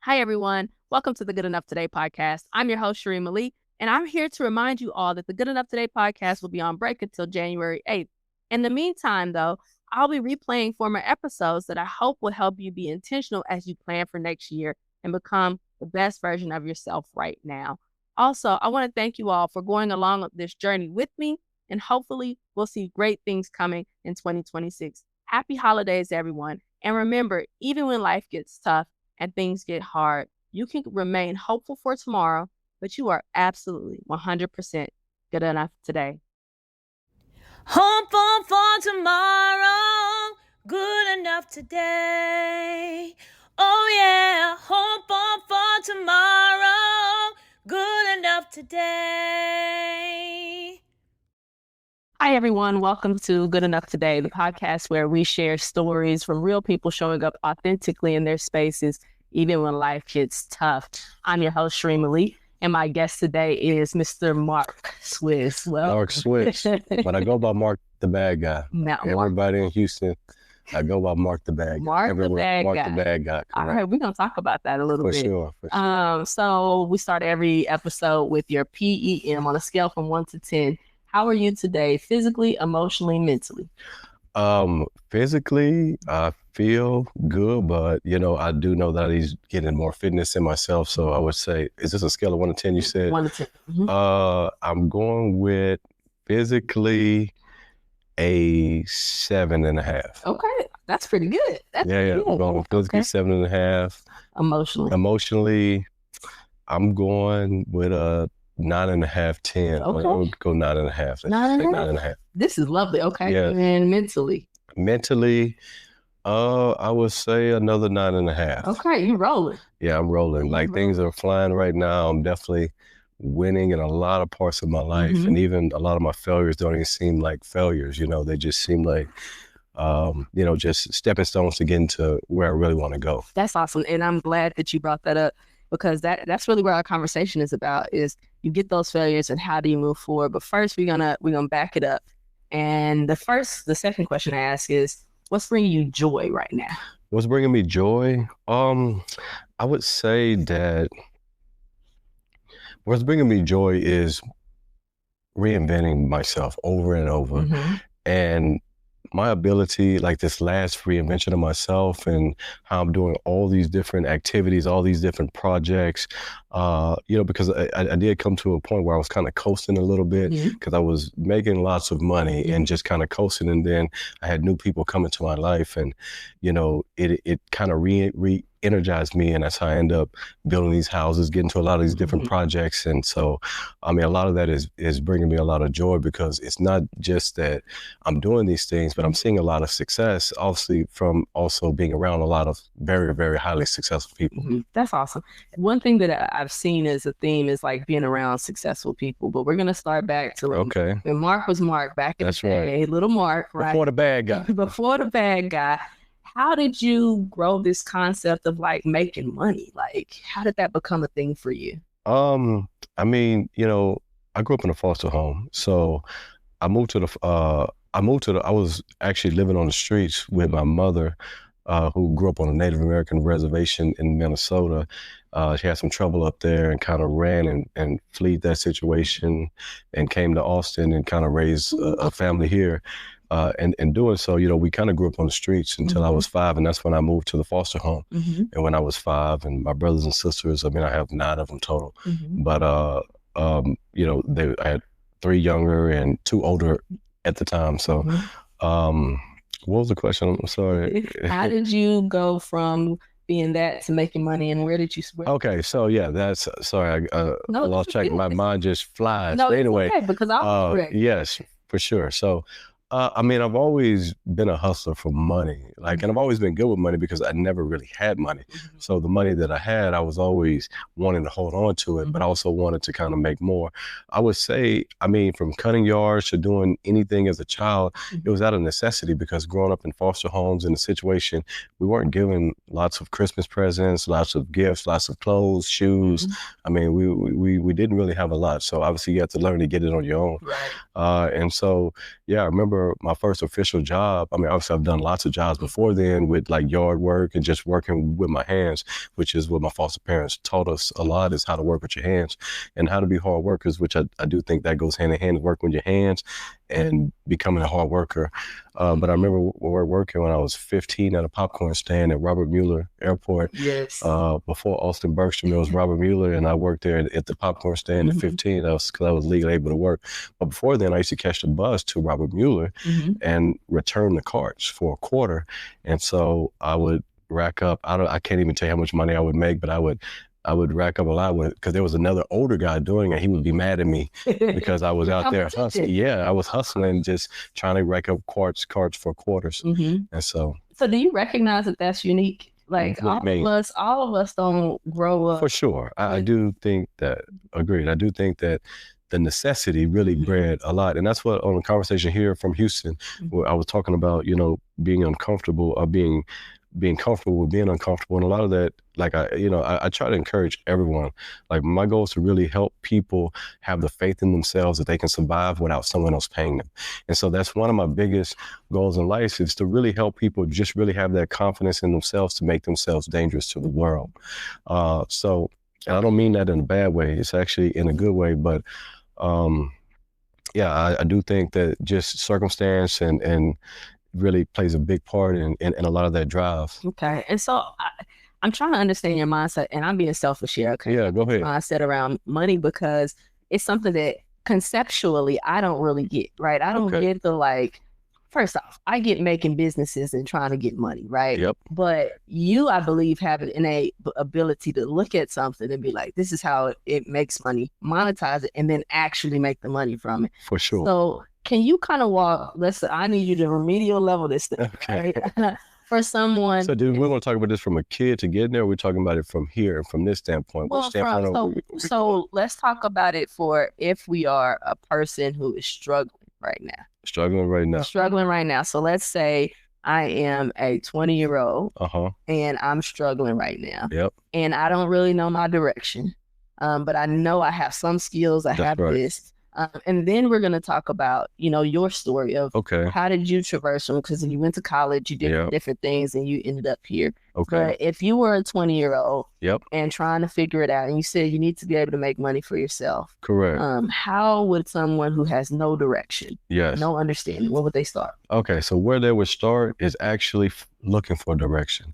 Hi, everyone. Welcome to the Good Enough Today podcast. I'm your host, Cheremma Lee, and I'm here to remind you all that the Good Enough Today podcast will be on break until January 8th. In the meantime, though, I'll be replaying former episodes that I hope will help you be intentional as you plan for next year and become the best version of yourself right now. Also, I want to thank you all for going along with this journey with me, and hopefully we'll see great things coming in 2026. Happy holidays, everyone. And remember, even when life gets tough and things get hard, you can remain hopeful for tomorrow, but you are absolutely 100% good enough today. Hopeful for tomorrow, good enough today. Oh yeah, hopeful for tomorrow, good enough today. Hi, everyone. Welcome to Good Enough Today, the podcast where we share stories from real people showing up authentically in their spaces, even when life gets tough. I'm your host, Cheremma Lee, and my guest today is Mr. Mark Swiss. Mark Swiss, but I go by Mark the Bad Guy. Everybody in Houston, I go by Mark the Bad Guy. Mark the Bad Guy. All right, we're going to talk about that a little bit. For sure. So we start every episode with your PEM on a scale from 1 to 10. How are you today, physically, emotionally, mentally? Physically, I feel good, but I do know that he's getting more fitness in myself. So I would say, is this a scale of 1 to 10? You said 1 to 10. Mm-hmm. I'm going with physically a 7.5. Okay, that's pretty good. Yeah. I'm going physically 7.5. Emotionally, I'm going with a 9.5, 10. Okay. I'll go 9.5. 9.5. This is lovely. Okay. Yeah. And mentally, I would say another 9.5. Okay, you're rolling. Yeah, I'm rolling. Things are flying right now. I'm definitely winning in a lot of parts of my life, and even a lot of my failures don't even seem like failures. They just seem like just stepping stones to get into where I really want to go. That's awesome, and I'm glad that you brought that up, because that's really where our conversation is about, is you get those failures and how do you move forward. But first, we're gonna back it up. And the second question I ask is, what's bringing you joy right now? What's bringing me joy? I would say that what's bringing me joy is reinventing myself over and over. And my ability, like this last reinvention of myself and how I'm doing all these different activities, all these different projects, because I did come to a point where I was kind of coasting a little bit, because I was making lots of money and just kind of coasting. And then I had new people come into my life, and, it kind of re-energized me. And that's how I end up building these houses, getting to a lot of these different projects. And so, a lot of that is bringing me a lot of joy, because it's not just that I'm doing these things, but I'm seeing a lot of success, obviously, from also being around a lot of very, very highly successful people. That's awesome. One thing that I've seen as a theme is like being around successful people, but we're going to start back to when Mark was Mark back in the day, little Mark, right? Before the bad guy. Before the bad guy. How did you grow this concept of making money? How did that become a thing for you? I grew up in a foster home. So I was actually living on the streets with my mother, who grew up on a Native American reservation in Minnesota. She had some trouble up there and kind of ran and fled that situation and came to Austin and kind of raised a family here. And doing so, we kind of grew up on the streets until I was 5, and that's when I moved to the foster home. And when I was 5, and my brothers and sisters, I have 9 of them total. But I had 3 younger and 2 older at the time. So, what was the question? I'm sorry. How did you go from being that to making money, and where did you switch? Okay, so yeah, that's sorry. I lost track. My mind just flies. No, but anyway, it's okay, because I'll correct. Yes, for sure. So. I've always been a hustler for money, and I've always been good with money because I never really had money. So the money that I had, I was always wanting to hold on to it, but I also wanted to kind of make more. I would say, from cutting yards to doing anything as a child, it was out of necessity, because growing up in foster homes in a situation, we weren't given lots of Christmas presents, lots of gifts, lots of clothes, shoes. We didn't really have a lot. So obviously you have to learn to get it on your own. Right. And so, yeah, I remember remember my first official job. I mean, obviously I've done lots of jobs before then with like yard work and just working with my hands, which is what my foster parents taught us a lot, is how to work with your hands and how to be hard workers, which I do think that goes hand in hand, working with your hands and becoming a hard worker. But I remember working when I was 15 at a popcorn stand at Robert Mueller Airport. Yes. Before Austin Bergstrom, it was Robert Mueller, and I worked there at the popcorn stand at 15. Because I was legally able to work. But before then, I used to catch the bus to Robert Mueller and return the carts for a quarter. And so I would rack up, I can't even tell you how much money I would make, but I would rack up a lot because there was another older guy doing it. He would be mad at me because I was out there hustling. Yeah, I was hustling, just trying to rack up carts for quarters. And so do you recognize that that's unique? Like all of us don't grow up. For sure. I do think that, agreed. I do think that the necessity really bred a lot. And that's what on the conversation here from Houston, where I was talking about, being uncomfortable or being comfortable with being uncomfortable. And a lot of that, like I try to encourage everyone. Like my goal is to really help people have the faith in themselves that they can survive without someone else paying them. And so that's one of my biggest goals in life, is to really help people just really have that confidence in themselves to make themselves dangerous to the world. So, and I don't mean that in a bad way. It's actually in a good way. But I do think that just circumstance and really plays a big part in a lot of that drive. Okay. And so I'm trying to understand your mindset, and I'm being selfish here. Okay. Yeah, go ahead. Mindset around money, because it's something that conceptually I don't really get, right? I don't get the first off, I get making businesses and trying to get money, right? Yep. But you, I believe, have an innate ability to look at something and be like, this is how it makes money, monetize it, and then actually make the money from it. For sure. So can you kind of walk, I need you to remedial level this thing, right? For someone. So we want to talk about this from a kid to getting there, or we're talking about it from here and from this standpoint? Well, so let's talk about it for if we are a person who is struggling right now. Struggling right now. So let's say I am a 20-year-old and I'm struggling right now. Yep. And I don't really know my direction. But I know I have some skills. I have this. And then we're going to talk about, your story of how did you traverse them? Because you went to college, you did different things, and you ended up here. But if you were a 20-year-old and trying to figure it out, and you said you need to be able to make money for yourself. Correct. How would someone who has no direction, no understanding, what would they start? Okay, so where they would start is actually looking for direction.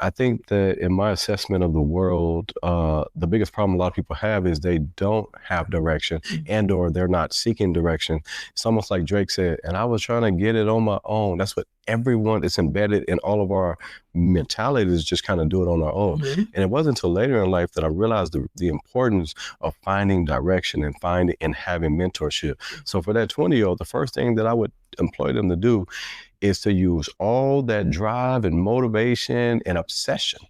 I think that in my assessment of the world, the biggest problem a lot of people have is they don't have direction and or they're not seeking direction. It's almost like Drake said, and I was trying to get it on my own. That's what everyone is embedded in all of our mentality, is just kind of do it on our own. And it wasn't until later in life that I realized the importance of finding direction and having mentorship. So for that 20-year-old, the first thing that I would employ them to do is to use all that drive and motivation and obsession,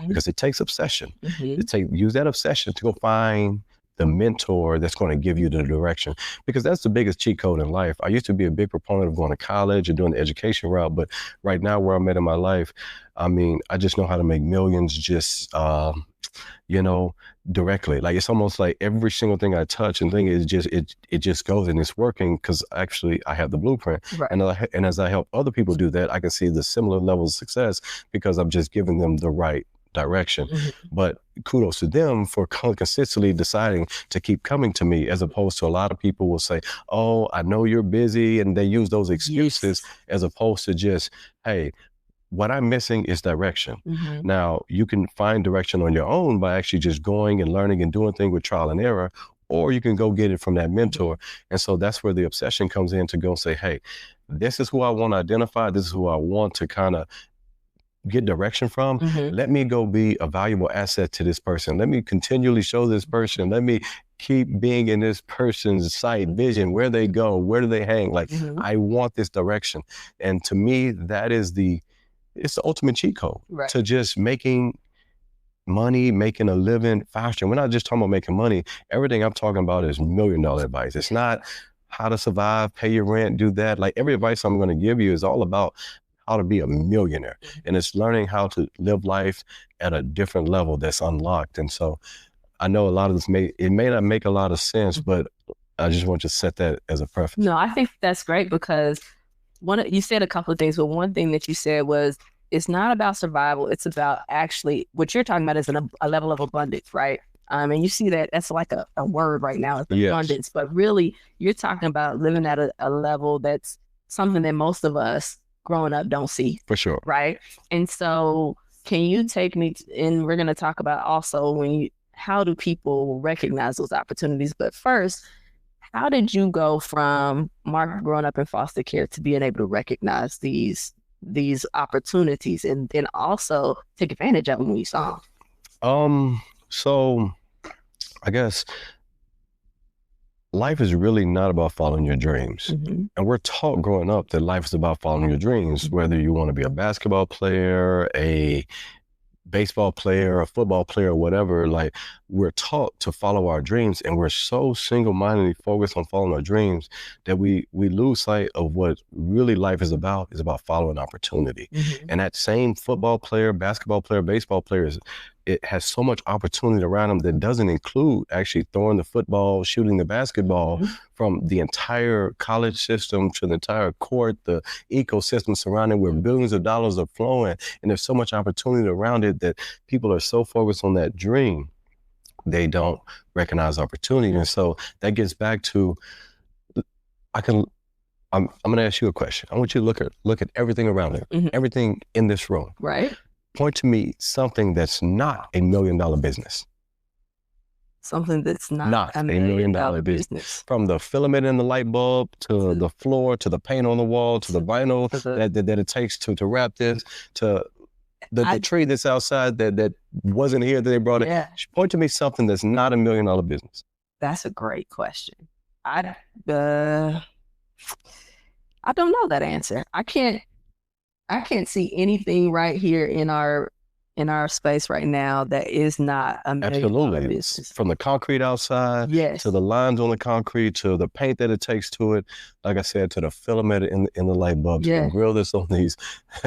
because it takes obsession. Use that obsession to go find the mentor that's going to give you the direction, because that's the biggest cheat code in life. I used to be a big proponent of going to college and doing the education route, but right now where I'm at in my life, I mean, I just know how to make millions just, directly. Like it's almost like every single thing I touch and thing is just, it just goes and it's working because actually I have the blueprint. Right. And as I help other people do that, I can see the similar levels of success because I'm just giving them the right direction. But kudos to them for consistently deciding to keep coming to me, as opposed to a lot of people will say, oh, I know you're busy, and they use those excuses as opposed to just, hey, what I'm missing is direction. Now, you can find direction on your own by actually just going and learning and doing things with trial and error, or you can go get it from that mentor. And so that's where the obsession comes in, to go and say, hey, this is who I want to identify. This is who I want to kind of get direction from. Let me go be a valuable asset to this person. Let me continually show this person. Let me keep being in this person's sight, vision, where they go, where do they hang? Like, I want this direction. And to me, that is it's the ultimate cheat code to just making money, making a living faster. We're not just talking about making money. Everything I'm talking about is $1 million advice. It's not how to survive, pay your rent, do that. Like every advice I'm going to give you is all about how to be a millionaire. And it's learning how to live life at a different level that's unlocked. And so I know a lot of this may not make a lot of sense, but I just want to set that as a preface. No, I think that's great, because you said a couple of things, but one thing that you said was it's not about survival. It's about actually what you're talking about is a level of abundance, right? And you see that's like a word right now, it's abundance. But really, you're talking about living at a level that's something that most of us growing up don't see. For sure. Right? And so can you take me, and we're going to talk about also how do people recognize those opportunities? But first, how did you go from Mark growing up in foster care to being able to recognize these opportunities and then also take advantage of them when you saw them? So I guess life is really not about following your dreams. Mm-hmm. And we're taught growing up that life is about following your dreams, whether you want to be a basketball player, a baseball player, a football player, whatever. Like, we're taught to follow our dreams, and we're so single-mindedly focused on following our dreams that we lose sight of what really life is about following opportunity. Mm-hmm. And that same football player, basketball player, baseball players, it has so much opportunity around them that doesn't include actually throwing the football, shooting the basketball, mm-hmm. from the entire college system to the entire court, the ecosystem surrounding where billions of dollars are flowing. And there's so much opportunity around it that people are so focused on that dream, they don't recognize opportunity. And so that gets back to, I'm going to ask you a question. I want you to look at everything around there, mm-hmm. everything in this room. Right. Point to me something that's not $1 million business. Something that's not $1 million business. From the filament in the light bulb to the floor, to the paint on the wall, to the vinyl that it takes to wrap this, to the tree that's outside that wasn't here that they brought it. Point to me something that's not $1 million business. That's a great question. I don't know that answer. I can't see anything right here in our space right now that is not $1 million business. From the concrete outside, yes, to the lines on the concrete, to the paint that it takes to it, like I said, to the filament in the light bulbs, to the grill that's on these,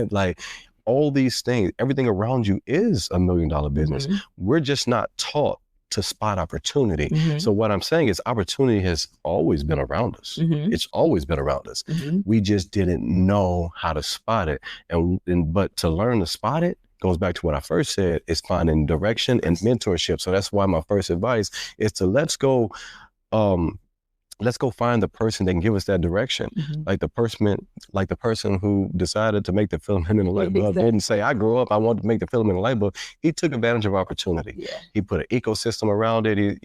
like all these things, everything around you is $1 million business. Mm-hmm. We're just not taught to spot opportunity. Mm-hmm. So what I'm saying is opportunity has always been around us. Mm-hmm. It's always been around us. Mm-hmm. We just didn't know how to spot it. But to learn to spot it goes back to what I first said, is finding direction and mentorship. So that's why my first advice is to let's go find the person that can give us that direction. Mm-hmm. Like the person who decided to make the filament in the light bulb didn't say, I grew up, I want to make the filament in the light bulb. He took advantage of opportunity. Yeah. He put an ecosystem around it.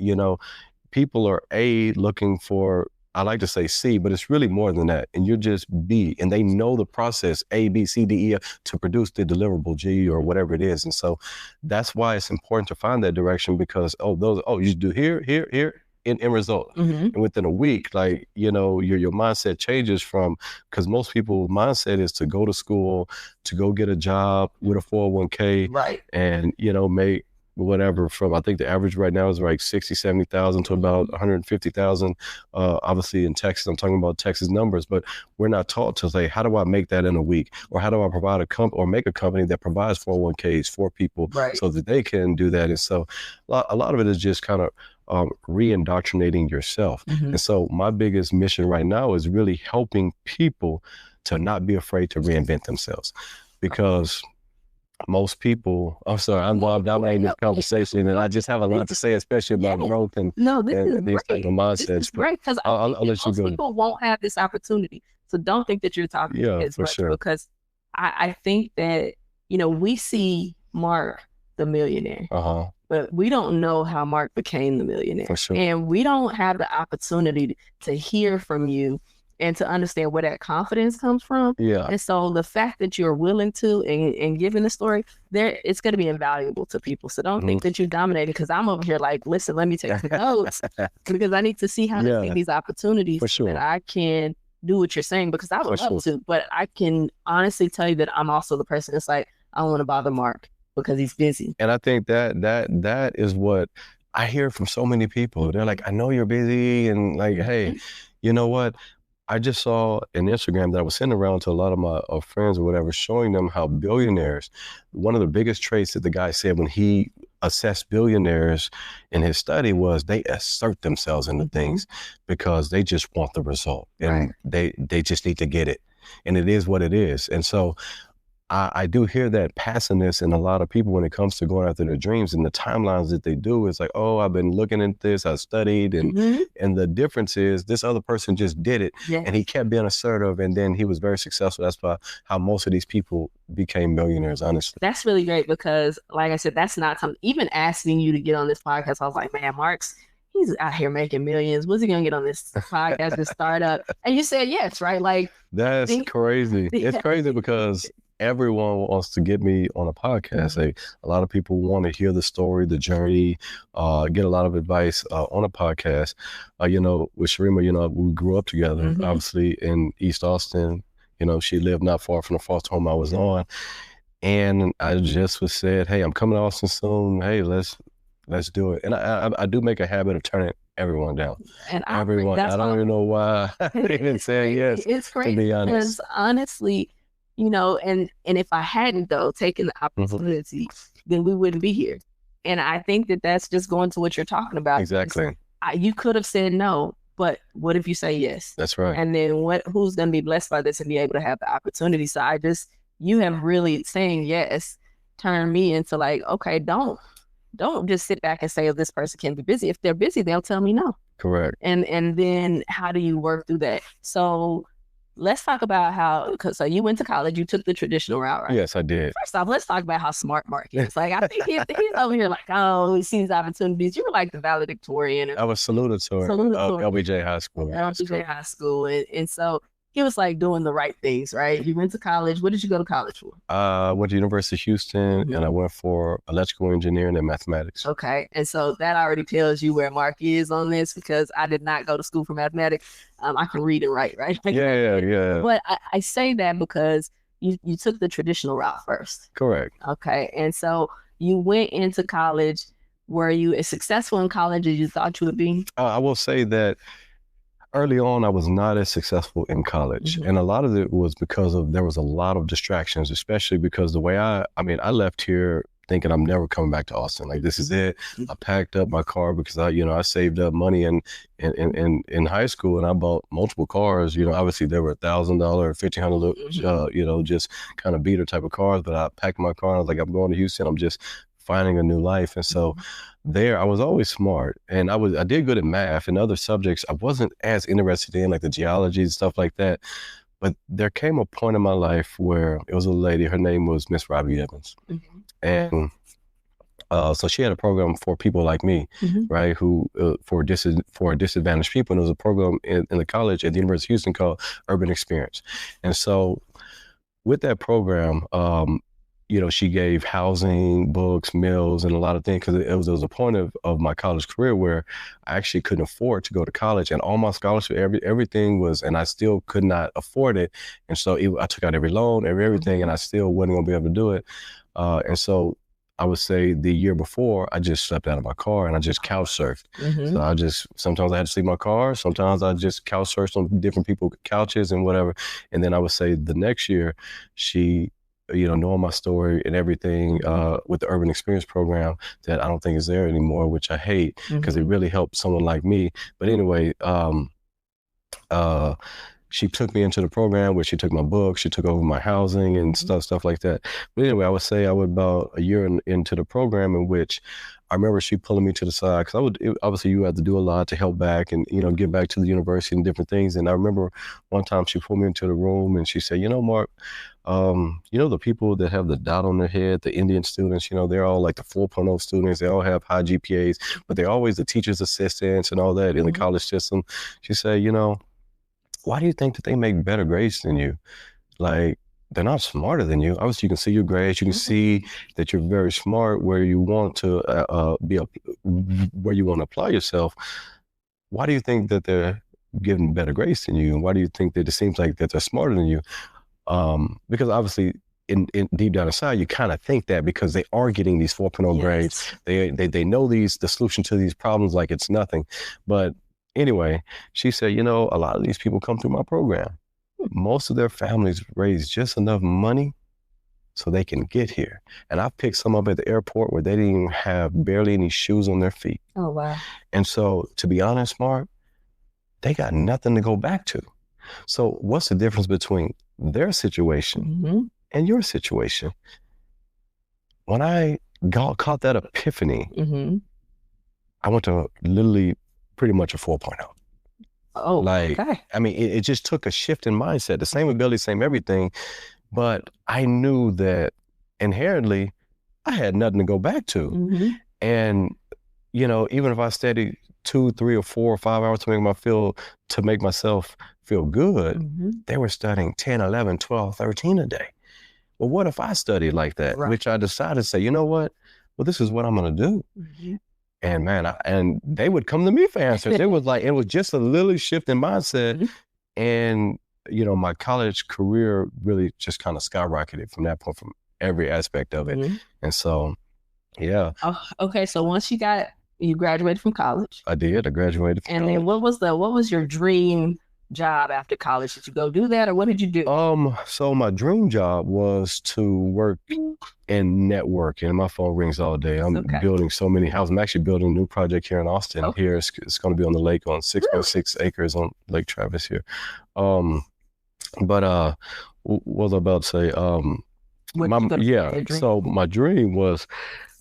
People are looking for, I like to say C, but it's really more than that. And you're just B, and they know the process A, B, C, D, E, F to produce the deliverable G or whatever it is. And so that's why it's important to find that direction, because, you do here, here, here. In result. Mm-hmm. And within a week, your mindset changes from, because most people's mindset is to go to school, to go get a job with a 401k, right? And, make whatever from, I think the average right now is like 60, 70,000 to about 150,000. Obviously in Texas, I'm talking about Texas numbers, but we're not taught to say, how do I make that in a week? Or how do I provide make a company that provides 401ks for people, right, so that they can do that? And so a lot of it is just kind of re-indoctrinating yourself. Mm-hmm. And so my biggest mission right now is really helping people to not be afraid to reinvent themselves, because most people, I'm sorry, I'm dominating this conversation, and I just have a lot to say, especially about growth and these type of mindsets. This is great, because I'll let you go. People won't have this opportunity. So don't think that you're talking as much, sure, because I think that, we see Mark the millionaire. Uh-huh. But we don't know how Mark became the millionaire. For sure. And we don't have the opportunity to hear from you and to understand where that confidence comes from. Yeah. And so the fact that you're willing to and giving the story, it's going to be invaluable to people. So don't think that you dominated, because I'm over here like, listen, let me take some notes, because I need to see how to take these opportunities, for sure, that I can do what you're saying, because I would love to. But I can honestly tell you that I'm also the person that's like, I don't want to bother Mark, because he's busy. And I think that is what I hear from so many people. They're like, I know you're busy, and like, hey, you know what? I just saw an Instagram that I was sending around to a lot of my friends or whatever, showing them how billionaires, one of the biggest traits that the guy said when he assessed billionaires in his study was they assert themselves into things because they just want the result, and they just need to get it. and it is what it is. And so I do hear that passiveness in a lot of people when it comes to going after their dreams, and the timelines that they do is like, oh, I've been looking at this, I studied, and the difference is this other person just did it, and he kept being assertive, and then he was very successful. That's why how most of these people became millionaires, honestly. That's really great because, like I said, that's not something, even asking you to get on this podcast, I was like, man, he's out here making millions. What's he going to get on this podcast, this startup? And you said yes, right? Like, that's crazy. It's crazy because everyone wants to get me on a podcast. Like, a lot of people want to hear the story, the journey, get a lot of advice on a podcast. With Cheremma, we grew up together, obviously in East Austin. She lived not far from the foster home I was on. And I just said, hey, I'm coming to Austin soon. Hey, let's do it. And I do make a habit of turning everyone down. And everyone. I don't even know why I didn't say yes. It's crazy, to be honest. Because honestly, and if I hadn't though taken the opportunity, then we wouldn't be here. And I think that that's just going to what you're talking about. Exactly. You could have said no, but what if you say yes? That's right. And then who's going to be blessed by this and be able to have the opportunity? So you have really saying yes turned me into like, okay, don't just sit back and say, oh, this person can be busy. If they're busy, they'll tell me no. Correct. And then how do you work through that? So let's talk about so you went to college, you took the traditional route, right? Yes, I did. First off, let's talk about how smart Mark is. Like, I think he's over here like, oh, he sees opportunities. You were like the valedictorian. I was salutatorian of LBJ High School. LBJ High School. And so he was like doing the right things, right? You went to college. What did you go to college for? I went to University of Houston, and I went for electrical engineering and mathematics. Okay. And so that already tells you where Mark is on this, because I did not go to school for mathematics. I can read and write, right? Yeah. But I say that because you took the traditional route first. Correct. Okay. And so you went into college. Were you as successful in college as you thought you would be? I will say that early on, I was not as successful in college. And a lot of it was because there was a lot of distractions, especially because the way I left here thinking I'm never coming back to Austin. Like, this is it. I packed up my car because I saved up money in high school, and I bought multiple cars. Obviously they were $1,000, $1,500, just kind of beater type of cars. But I packed my car and I was like, I'm going to Houston. I'm just finding a new life. And so there, I was always smart, and I did good at math and other subjects I wasn't as interested in, like the geology and stuff like that. But there came a point in my life where it was a lady, her name was Miss Robbie Evans. And so she had a program for people like me, right, who for disadvantaged people. And it was a program in the college at the University of Houston called Urban Experience. And so with that program, she gave housing, books, meals, and a lot of things, because it was a point of my college career where I actually couldn't afford to go to college, and all my scholarship, everything was, and I still could not afford it. And so I took out every loan, everything, and I still wasn't going to be able to do it. And so I would say the year before, I just slept out of my car and I just couch surfed. So sometimes I had to sleep in my car. Sometimes I just couch surfed on different people's couches and whatever. And then I would say the next year, she, knowing my story and everything with the Urban Experience program that I don't think is there anymore, which I hate because it really helped someone like me. But anyway, she took me into the program where she took my books, she took over my housing and stuff like that. But anyway, I would say I was about a year into the program, in which I remember she pulling me to the side, because obviously you have to do a lot to help back and, get back to the university and different things. And I remember one time she pulled me into the room and she said, Mark, the people that have the dot on their head, the Indian students, they're all like the 4.0 students. They all have high GPAs, but they're always the teacher's assistants and all that in the college system. She said, why do you think that they make better grades than you? Like, they're not smarter than you. Obviously, you can see your grades. You can see that you're very smart where you want to where you want to apply yourself. Why do you think that they're getting better grades than you? And why do you think that it seems like that they're smarter than you? Because obviously, in deep down inside, you kind of think that because they are getting these 4.0 grades. They know the solution to these problems like it's nothing. But anyway, she said, a lot of these people come through my program. Most of their families raise just enough money so they can get here. And I picked some up at the airport where they didn't even have barely any shoes on their feet. Oh, wow. And so, to be honest, Mark, they got nothing to go back to. So what's the difference between their situation Mm-hmm. and your situation. When I caught that epiphany, Mm-hmm. I went to literally pretty much a 4.0. Oh, Like, okay. I mean, it just took a shift in mindset, the same ability, same everything. But I knew that inherently I had nothing to go back to. Mm-hmm. And, you know, even if I studied 2, 3, or 4 or 5 hours to make myself feel good, Mm-hmm. they were studying 10, 11, 12, 13 a day. Well, what if I studied like that? Right. Which I decided to say, you know what? Well, this is what I'm going to do. Mm-hmm. And man, and they would come to me for answers. It was just a little shift in mindset. Mm-hmm. And, you know, my college career really just kind of skyrocketed from that point, from every aspect of it. Mm-hmm. And so, yeah. Oh, okay. So once you graduated from college. I did. I graduated from college. Then what was your dream job after college? Did you go do that, or what did you do? So my dream job was to work in networking. My phone rings all day. I'm building so many houses. I'm actually building a new project here in Austin. Okay. Here, it's going to be on the lake on 6.6 acres on Lake Travis here. But what was I about to say? So my dream was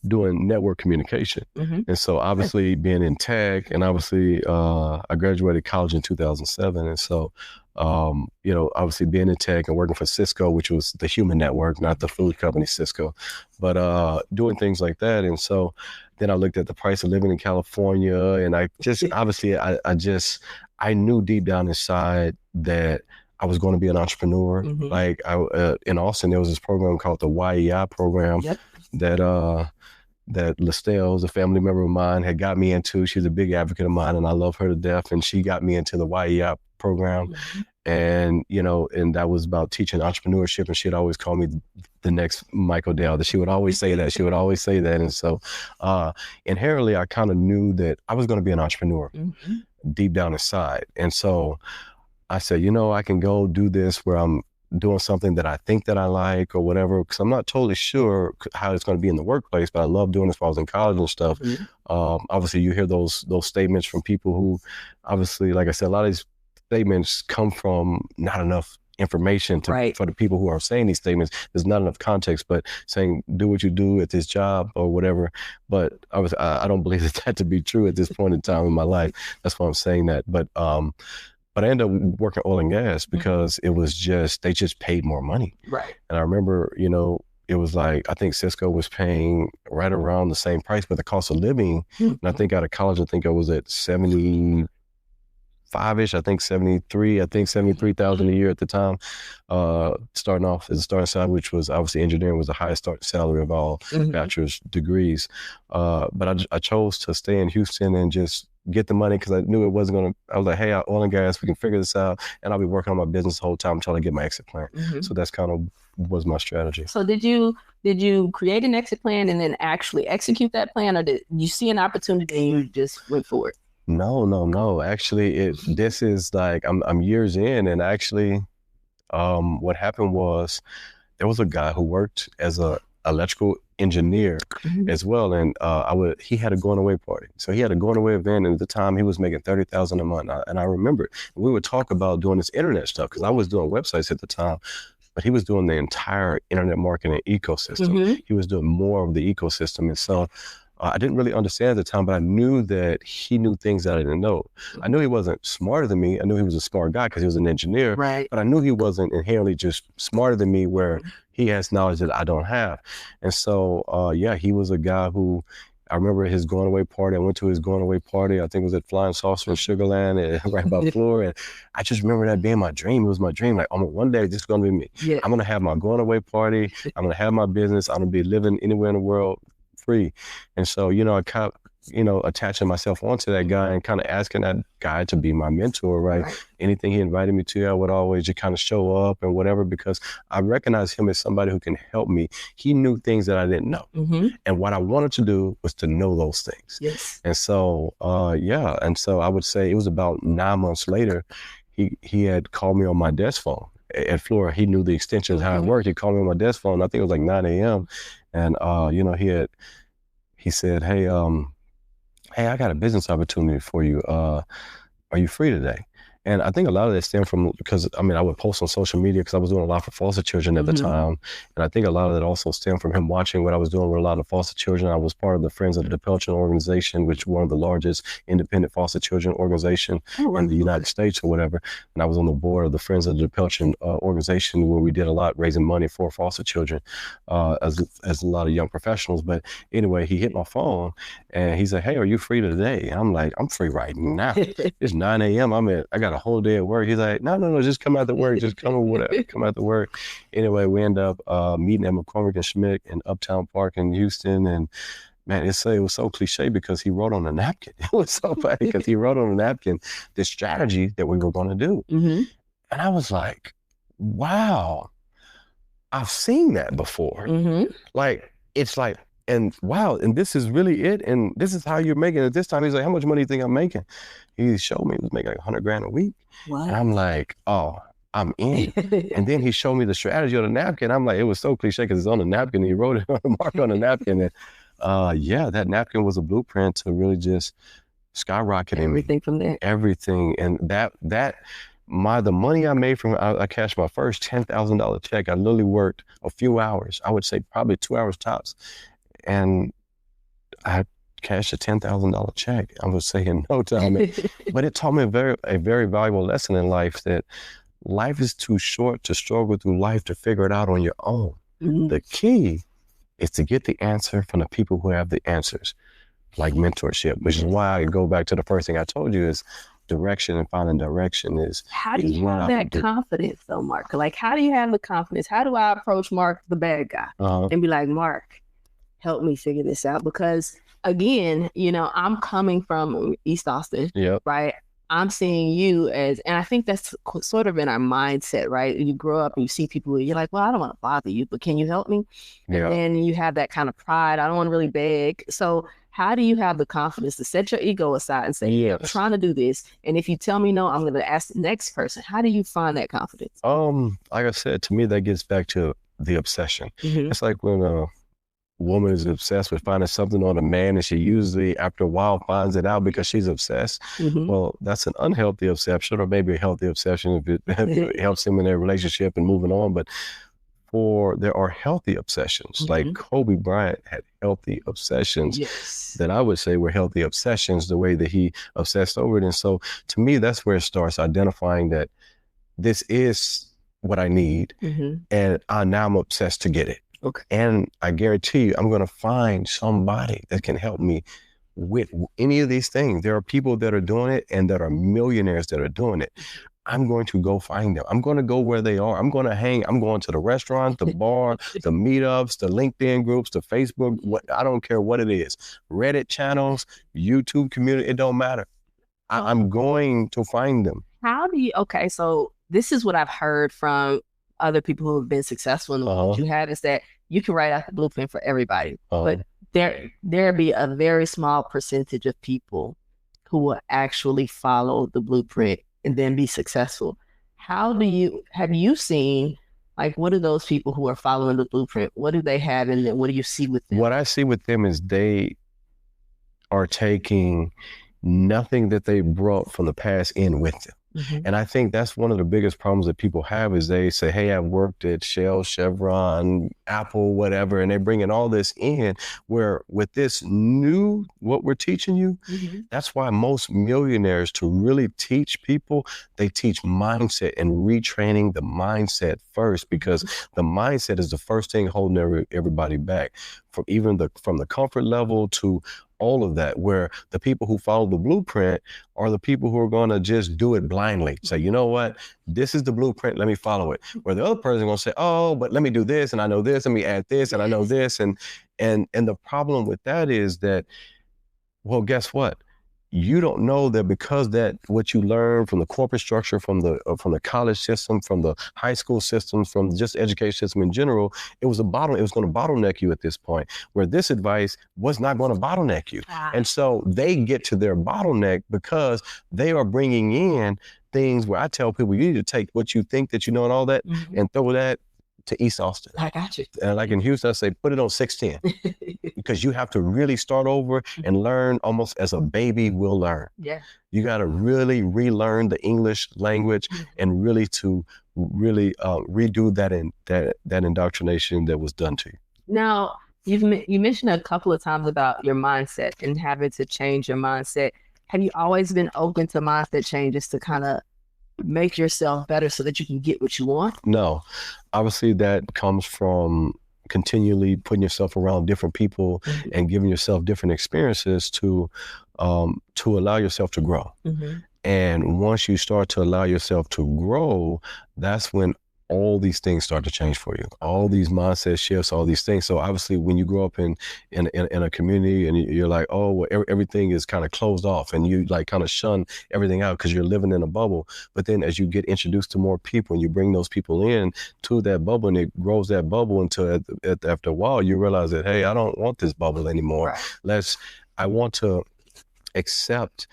doing network communication. Mm-hmm. And so obviously being in tech, and obviously I graduated college in 2007. And so, you know, obviously being in tech and working for Cisco, which was the human network, not the food company Cisco, but doing things like that. And so then I looked at the price of living in California, and I just, obviously I knew deep down inside that I was going to be an entrepreneur. Mm-hmm. Like in Austin, there was this program called the YEI program. Yep. that Listelle's, a family member of mine, had got me into. She's a big advocate of mine, and I love her to death. And she got me into the YEI program. Mm-hmm. And, you know, and that was about teaching entrepreneurship. And she'd always call me the next Michael Dell. That she would always say that. She would always say that. And so inherently, I kind of knew that I was going to be an entrepreneur deep down inside. And so I said, you know, I can go do this where I'm doing something that I think that I like or whatever, because I'm not totally sure how it's going to be in the workplace, but I love doing this while I was in college and stuff. Mm-hmm. Obviously, you hear those statements from people who, obviously, like I said, a lot of these statements come from not enough information for the people who are saying these statements. There's not enough context, but saying, do what you do at this job or whatever. But I don't believe that to be true at this point in time in my life. That's why I'm saying that. But I ended up working oil and gas because it was they just paid more money. Right. And I remember, you know, it was like, I think Cisco was paying right around the same price, but the cost of living, and I think out of college, I think I was at 75-ish, I think 73,000 a year at the time, starting off as a starting salary, which was obviously engineering was the highest starting salary of all bachelor's degrees. But I chose to stay in Houston and just get the money because I knew it wasn't going to, I was like, hey, oil and gas, we can figure this out. And I'll be working on my business the whole time until I get my exit plan. So that's kind of was my strategy. So did you create an exit plan and then actually execute that plan, or did you see an opportunity and you just went for it? No. Actually, this is like, I'm years in, and actually what happened was there was a guy who worked as a electrical engineer as well, and he had a going away party. So he had a going away event, and at the time he was making $30,000 a month. And I remember we would talk about doing this internet stuff because I was doing websites at the time, but he was doing the entire internet marketing ecosystem. He was doing more of the ecosystem, and so I didn't really understand at the time, but I knew that he knew things that I didn't know. I knew he wasn't smarter than me. I knew he was a smart guy because he was an engineer, but I knew he wasn't inherently just smarter than me where he has knowledge that I don't have. And so, he was a guy who, I remember his going away party. I went to his going away party. I think it was at Flying Saucer in Sugarland, right by Florida. And I just remember that being my dream. It was my dream. Like, one day, this is going to be me. Yeah. I'm going to have my going away party. I'm going to have my business. I'm going to be living anywhere in the world free. And so, you know, I kept, you know, attaching myself onto that guy and kind of asking that guy to be my mentor, right? Anything he invited me to, I would always just kind of show up and whatever, because I recognized him as somebody who can help me. He knew things that I didn't know. And what I wanted to do was to know those things. Yes. And so, and so I would say it was about 9 months later, he had called me on my desk phone at Florida. He knew the extensions, how it worked. He called me on my desk phone. I think it was like 9 a.m. And, you know, he said, hey, I got a business opportunity for you. Are you free today? And I think a lot of that stemmed from, because I mean, I would post on social media because I was doing a lot for foster children at the time. And I think a lot of that also stemmed from him watching what I was doing with a lot of foster children. I was part of the Friends of the Depelchin organization, which is one of the largest independent foster children organization in the United States or whatever. And I was on the board of the Friends of the Depelchin organization, where we did a lot raising money for foster children, as a lot of young professionals. But anyway, he hit my phone and he said, "Hey, are you free today?" And I'm like, "I'm free right now. It's 9 a.m. I got a whole day at work." He's like, no, just come out to work. Just come or whatever. Come out to work. Anyway, we end up meeting at McCormick and Schmidt in Uptown Park in Houston. And man, it was so cliche because he wrote on a napkin. It was so funny because he wrote on a napkin this strategy that we were going to do. And I was like, wow, I've seen that before. Like, it's like, and wow, and this is really it. And this is how you're making it this time. He's like, "How much money do you think I'm making?" He showed me he was making like $100,000 a week. What? And I'm like, oh, I'm in. And then he showed me the strategy on the napkin. I'm like, it was so cliche because it's on the napkin. He wrote it on the mark on the napkin. And yeah, that napkin was a blueprint to really just skyrocket everything from there. Everything. And the money I made from, I cashed my first $10,000 check. I literally worked a few hours. I would say probably 2 hours tops. And I cashed a $10,000 check, I would say, in no time. But it taught me a very valuable lesson in life, that life is too short to struggle through life to figure it out on your own. The key is to get the answer from the people who have the answers, like mentorship, which is why I go back to the first thing I told you is direction, and finding direction is. How do you have that confidence though, Mark? Like, how do you have the confidence? How do I approach Mark, the bad guy, and be like, "Mark, help me figure this out"? Because again, I'm coming from East Austin, right? I'm seeing you as, and I think that's sort of in our mindset, right? You grow up and you see people, you're like, "Well, I don't want to bother you, but can you help me?" And then you have that kind of pride. I don't want to really beg. So how do you have the confidence to set your ego aside and say, "I'm trying to do this, and if you tell me no, I'm going to ask the next person"? How do you find that confidence? Like I said, to me, that gets back to the obsession. It's like when a woman is obsessed with finding something on a man, and she usually after a while finds it out because she's obsessed. Well, that's an unhealthy obsession, or maybe a healthy obsession if it helps them in their relationship and moving on. But there are healthy obsessions. Like Kobe Bryant had healthy obsessions that I would say were healthy obsessions, the way that he obsessed over it. And so to me, that's where it starts, identifying that this is what I need, and now I'm obsessed to get it. Okay. And I guarantee you, I'm going to find somebody that can help me with any of these things. There are people that are doing it, and that are millionaires that are doing it. I'm going to go find them. I'm going to go where they are. I'm going to hang. I'm going to the restaurant, the bar, the meetups, the LinkedIn groups, the Facebook, I don't care what it is. Reddit channels, YouTube community, it don't matter. I'm going to find them. Okay, so this is what I've heard from other people who have been successful in the world you had, is that you can write out the blueprint for everybody, but there be a very small percentage of people who will actually follow the blueprint and then be successful. Have you seen, like, what are those people who are following the blueprint? What do they have, and what do you see with them? What I see with them is they are taking nothing that they brought from the past in with them. And I think that's one of the biggest problems that people have, is they say, "Hey, I've worked at Shell, Chevron, Apple, whatever," and they're bringing all this in, where with this new, what we're teaching you, that's why most millionaires, to really teach people, they teach mindset and retraining the mindset first, because the mindset is the first thing holding everybody back, from the comfort level to all of that, where the people who follow the blueprint are the people who are going to just do it blindly. Say, "You know what? This is the blueprint. Let me follow it." Where the other person is going to say, "Oh, but let me do this, and I know this. Let me add this, and I know this." And the problem with that is that, well, guess what? You don't know that, because that what you learn from the corporate structure, from the college system, from the high school systems, from just the education system in general, it was going to bottleneck you at this point, where this advice was not going to bottleneck you. And so they get to their bottleneck because they are bringing in things where I tell people, you need to take what you think that you know and all that, and throw that to East Austin. I got you. And like in Houston, I say, put it on 610 because you have to really start over and learn almost as a baby will learn. Yeah. You got to really relearn the English language and really redo that indoctrination that was done to you. Now, you mentioned a couple of times about your mindset and having to change your mindset. Have you always been open to mindset changes to kind of make yourself better so that you can get what you want? No. Obviously, that comes from continually putting yourself around different people and giving yourself different experiences to allow yourself to grow. And once you start to allow yourself to grow, that's when all these things start to change for you. All these mindset shifts, all these things. So obviously, when you grow up in a community and you're like, oh, well, everything is kind of closed off, and you like kind of shun everything out because you're living in a bubble. But then as you get introduced to more people and you bring those people in to that bubble, and it grows that bubble until after a while you realize that, hey, I don't want this bubble anymore. I want to accept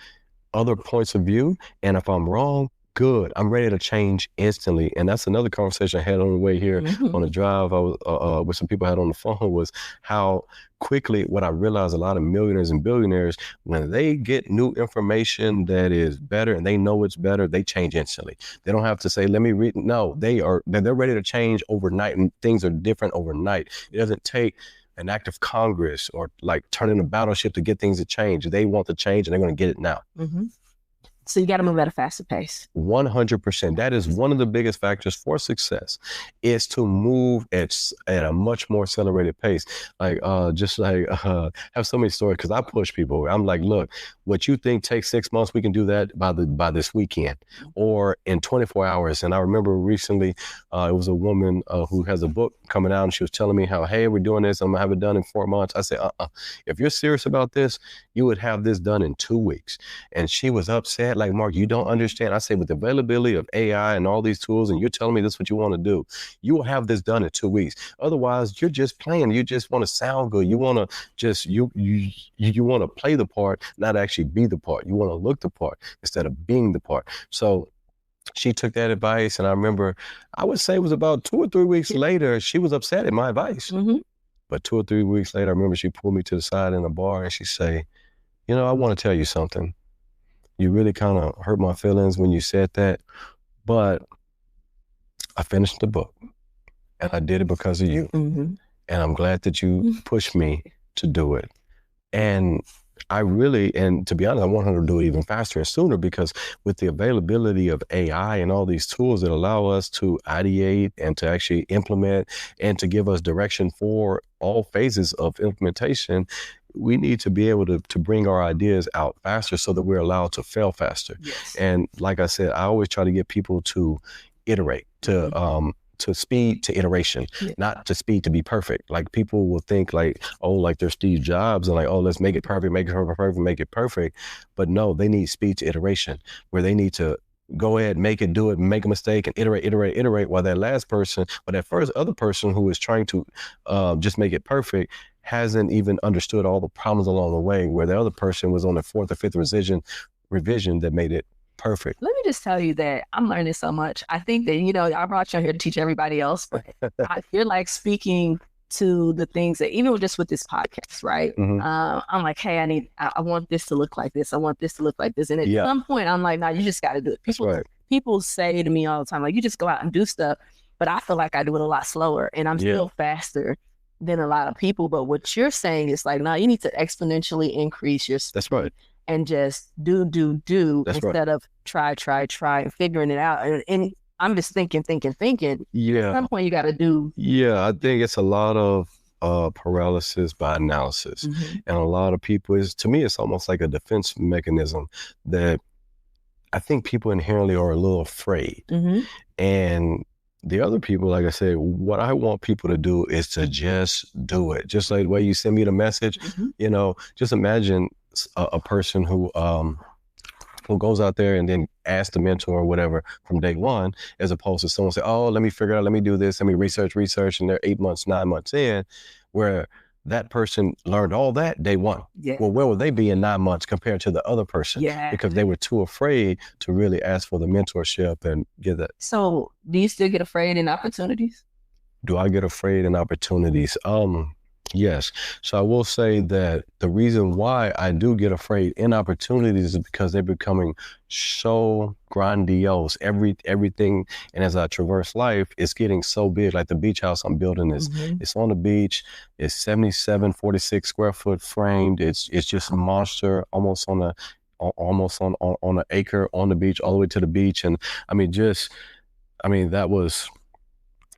other points of view, and if I'm wrong, good. I'm ready to change instantly. And that's another conversation I had on the way here on the drive. I was with some people I had on the phone, was how quickly what I realized a lot of millionaires and billionaires, when they get new information that is better and they know it's better, they change instantly. They don't have to say, let me read. No, they're ready to change overnight, and things are different overnight. It doesn't take an act of Congress or like turning a battleship to get things to change. They want to change and they're going to get it now. So you got to move at a faster pace. 100%. That is one of the biggest factors for success, is to move at a much more accelerated pace. Like, have so many stories, because I push people. I'm like, look, what you think takes 6 months, we can do that by this weekend or in 24 hours. And I remember recently, it was a woman who has a book coming out, and she was telling me how, hey, we're doing this, I'm gonna have it done in 4 months. I said, if you're serious about this, you would have this done in 2 weeks. And she was upset, like, Mark, you don't understand. I say, with the availability of AI and all these tools, and you're telling me this is what you want to do, you will have this done in 2 weeks. Otherwise, you're just playing. You just want to sound good. You want to just, you want to play the part, not actually be the part. You want to look the part instead of being the part. So she took that advice, and I remember, I would say it was about 2 or 3 weeks later, she was upset at my advice. But 2 or 3 weeks later, I remember she pulled me to the side in a bar and she say, I want to tell you something. You really kind of hurt my feelings when you said that, but I finished the book and I did it because of you. And I'm glad that you pushed me to do it. And and to be honest, I want her to do it even faster and sooner, because with the availability of AI and all these tools that allow us to ideate and to actually implement and to give us direction for all phases of implementation, we need to be able to bring our ideas out faster so that we're allowed to fail faster. And like I said, I always try to get people to iterate, to speed to iteration, not to speed to be perfect. Like, people will think like, oh, like they're Steve Jobs and like, oh, let's make it perfect, make it perfect. But no, they need speed to iteration, where they need to go ahead, make it, do it, make a mistake, and iterate, while that first other person who is trying to just make it perfect hasn't even understood all the problems along the way, where the other person was on the 4th or 5th revision that made it perfect. Let me just tell you that I'm learning so much. I think that, I brought you here to teach everybody else, but you're like speaking to the things that, even just with this podcast, right? I'm like, hey, I want this to look like this. I want this to look like this. And at some point I'm like, no, you just got to do it. People say to me all the time, like, you just go out and do stuff. But I feel like I do it a lot slower, and I'm still faster than a lot of people. But what you're saying is like, no, you need to exponentially increase your speed. That's right. And just do instead of try and figuring it out. And I'm just thinking. Yeah. At some point you got to do. Yeah, I think it's a lot of paralysis by analysis. And a lot of people, to me, it's almost like a defense mechanism that I think people inherently are a little afraid. And the other people, like I said, what I want people to do is to just do it. Just like the way you send me the message, just imagine a person who goes out there and then asks the mentor or whatever from day one, as opposed to someone say, oh, let me figure it out, let me do this, let me research, and they're 8 months, 9 months in, where that person learned all that day one. Well, where would they be in 9 months compared to the other person? Because they were too afraid to really ask for the mentorship and get that. So do you still get afraid in opportunities? Do I get afraid in opportunities? Yes. So I will say that the reason why I do get afraid in opportunities is because they're becoming so grandiose. Everything, and as I traverse life, it's getting so big. Like the beach house I'm building is, it's on the beach. It's 46 square foot framed. It's just a monster, almost on an acre on the beach, all the way to the beach. And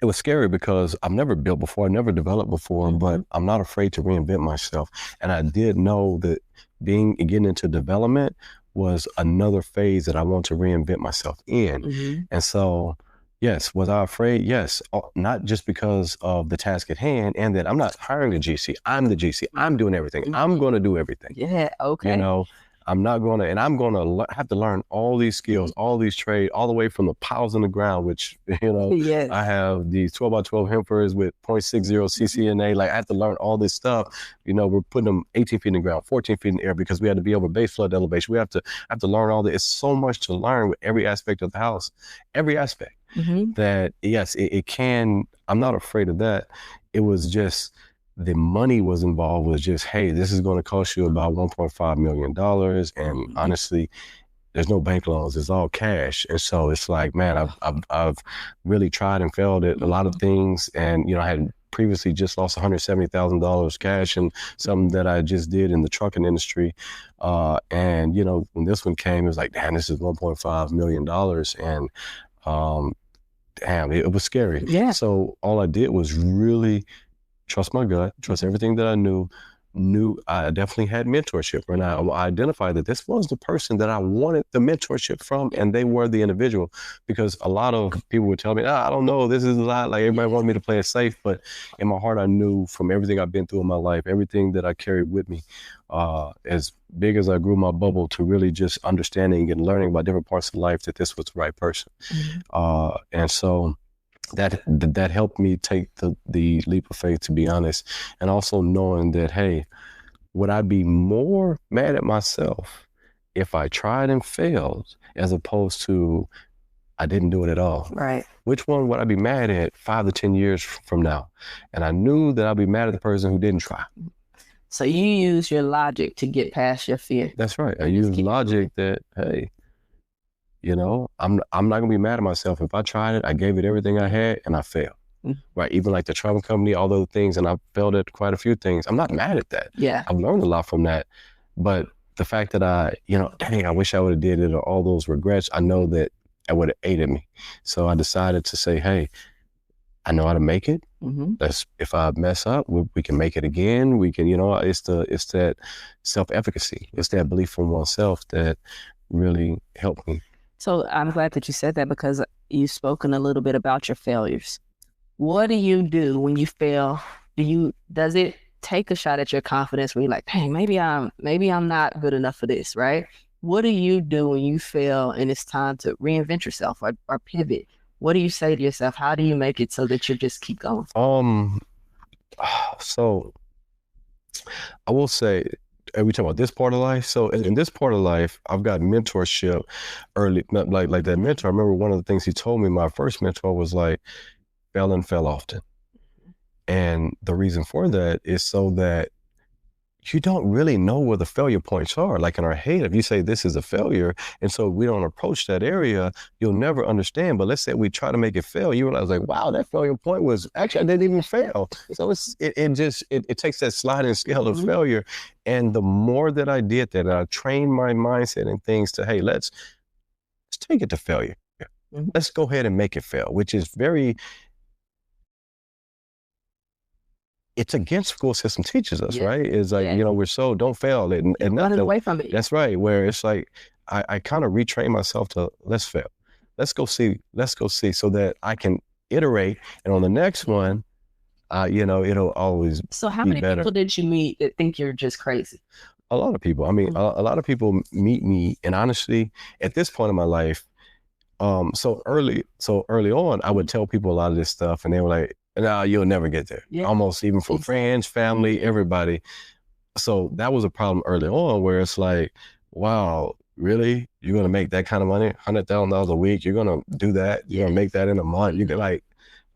it was scary because I've never built before, I've never developed before, but I'm not afraid to reinvent myself. And I did know that getting into development was another phase that I want to reinvent myself in. And so, yes, was I afraid? Yes, not just because of the task at hand and that I'm not hiring a GC, I'm the GC, I'm doing everything, I'm going to do everything. Yeah, okay. You know, I'm going to have to learn all these skills, all these trades, all the way from the piles in the ground, which, Yes. I have these 12 by 12 hempers with 0.60 CCNA. Like I have to learn all this stuff. We're putting them 18 feet in the ground, 14 feet in the air because we had to be over base flood elevation. I have to learn all this. It's so much to learn with every aspect of the house, every aspect that, yes, it can, I'm not afraid of that. It was just, the money was involved was just, hey, this is going to cost you about $1.5 million. And honestly, there's no bank loans. It's all cash. And so it's like, man, I've really tried and failed at a lot of things. And, I had previously just lost $170,000 cash and something that I just did in the trucking industry. And, when this one came, it was like, damn, this is $1.5 million. And damn, it was scary. Yeah. So all I did was really trust my gut, trust everything that I knew I definitely had mentorship. And I identified that this was the person that I wanted the mentorship from, and they were the individual. Because a lot of people would tell me, I don't know, this is a lot, like everybody wanted me to play it safe. But in my heart, I knew from everything I've been through in my life, everything that I carried with me, as big as I grew my bubble to really just understanding and learning about different parts of life, that this was the right person. And so that helped me take the leap of faith, to be honest. And also knowing that, hey, would I be more mad at myself if I tried and failed as opposed to I didn't do it at all? Right. Which one would I be mad at 5 to 10 years from now? And I knew that I'd be mad at the person who didn't try. So you use your logic to get past your fear. That's right. I use logic that, hey, I'm not gonna be mad at myself. If I tried it, I gave it everything I had and I failed. Right. Even like the travel company, all those things, and I failed at quite a few things. I'm not mad at that. Yeah. I've learned a lot from that. But the fact that dang, I wish I would have did it, or all those regrets, I know that it would have ate me. So I decided to say, hey, I know how to make it. If I mess up, we can make it again. We can, it's that self-efficacy. It's that belief in oneself that really helped me. So I'm glad that you said that, because you've spoken a little bit about your failures. What do you do when you fail? Does it take a shot at your confidence where you're like, dang, maybe I'm not good enough for this, right? What do you do when you fail and it's time to reinvent yourself or pivot? What do you say to yourself? How do you make it so that you just keep going? So I will say, are we talking about this part of life? So in this part of life, I've got mentorship early, like that mentor. I remember one of the things he told me, my first mentor was like, fail often. And the reason for that is so that you don't really know where the failure points are. Like in our head, if you say this is a failure, and so we don't approach that area, you'll never understand. But let's say we try to make it fail, you realize like, wow, that failure point was actually, I didn't even fail. So it takes that sliding scale of failure. And the more that I did that, I trained my mindset and things to, hey, let's take it to failure. Let's go ahead and make it fail, which is it's against school system teaches us, right? It's like, we're so, don't fail and running away from it. That's right. Where it's like, I kind of retrain myself to, let's fail. Let's go see so that I can iterate. And on the next one, it'll always So how be many better. people did you meet that think you're just crazy? A lot of people. I mean, a lot of people meet me. And honestly, at this point in my life, so early on, I would tell people a lot of this stuff and they were like, no, you'll never get there. Yeah. Almost even from friends, family, everybody. So that was a problem early on where it's like, wow, really? You're going to make that kind of money? $100,000 a week? You're going to do that? You're going to make that in a month? You can like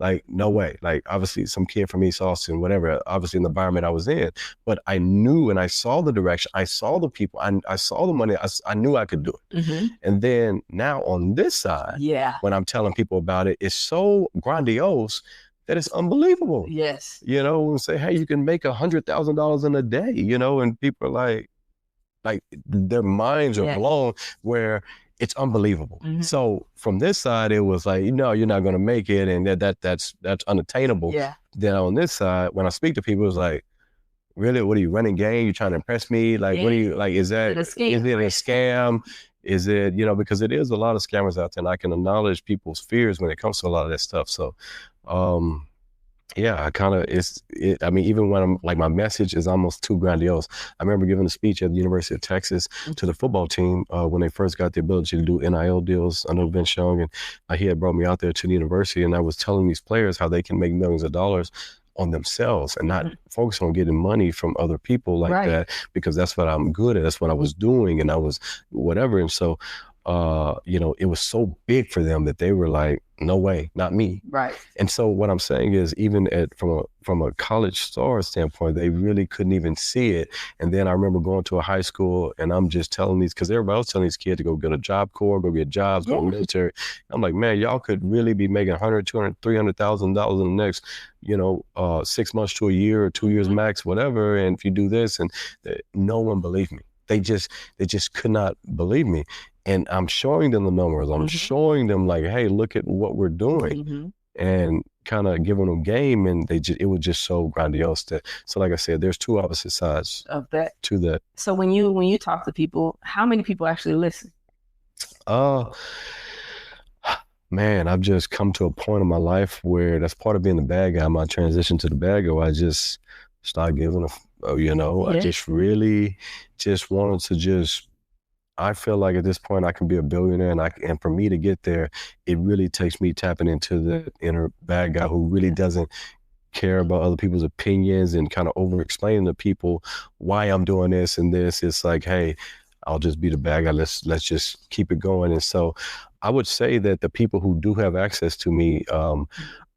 Like, no way. Like, obviously, some kid from East Austin, whatever, obviously in the environment I was in. But I knew, and I saw the direction. I saw the people. I saw the money. I knew I could do it. And then now on this side, when I'm telling people about it, it's so grandiose that it's unbelievable. Yes. You know, and say, hey, you can make $100,000 in a day, you know, and people are like their minds are blown, where it's unbelievable. So from this side, it was like, no, you're not going to make it, and that's unattainable. Then on this side, when I speak to people, it's like, really, what are you running game? You trying to impress me? Like, what are you like? Is it a scam? Is it, you know, because it is a lot of scammers out there, and I can acknowledge people's fears when it comes to a lot of that stuff. So, yeah, I kind of, I mean, even when I'm like, my message is almost too grandiose. I remember giving a speech at the University of Texas to the football team when they first got the ability to do NIL deals. I know Vince Young, and he had brought me out there to the university, and I was telling these players how they can make millions of dollars on themselves and not focus on getting money from other people like that, because that's what I'm good at. That's what I was doing, and I was whatever. And so, you know, it was so big for them that they were like, no way, not me. Right. And so what I'm saying is, even from a college star standpoint, they really couldn't even see it. And then I remember going to a high school, and I'm just telling these, because everybody else telling these kids to go get a Job Corps, go get jobs, go military. I'm like, man, y'all could really be making $100,000, $200,000, $300,000 in the next, you know, 6 months to a year or 2 years max, whatever. And if you do this, and no one believed me. They just could not believe me. And I'm showing them the numbers. I'm showing them like, hey, look at what we're doing, and kind of giving them game. And it was just so grandiose. So like I said, there's two opposite sides of that. To that. So when you talk to people, how many people actually listen? Man, I've just come to a point in my life where that's part of being the bad guy. My transition to the bad guy, I just started giving you know, I just really just wanted to I feel like at this point I can be a billionaire, and for me to get there, it really takes me tapping into the inner bad guy who really doesn't care about other people's opinions and kind of over explaining to people why I'm doing this and this. It's like, hey, I'll just be the bad guy. Let's just keep it going. And so I would say that the people who do have access to me,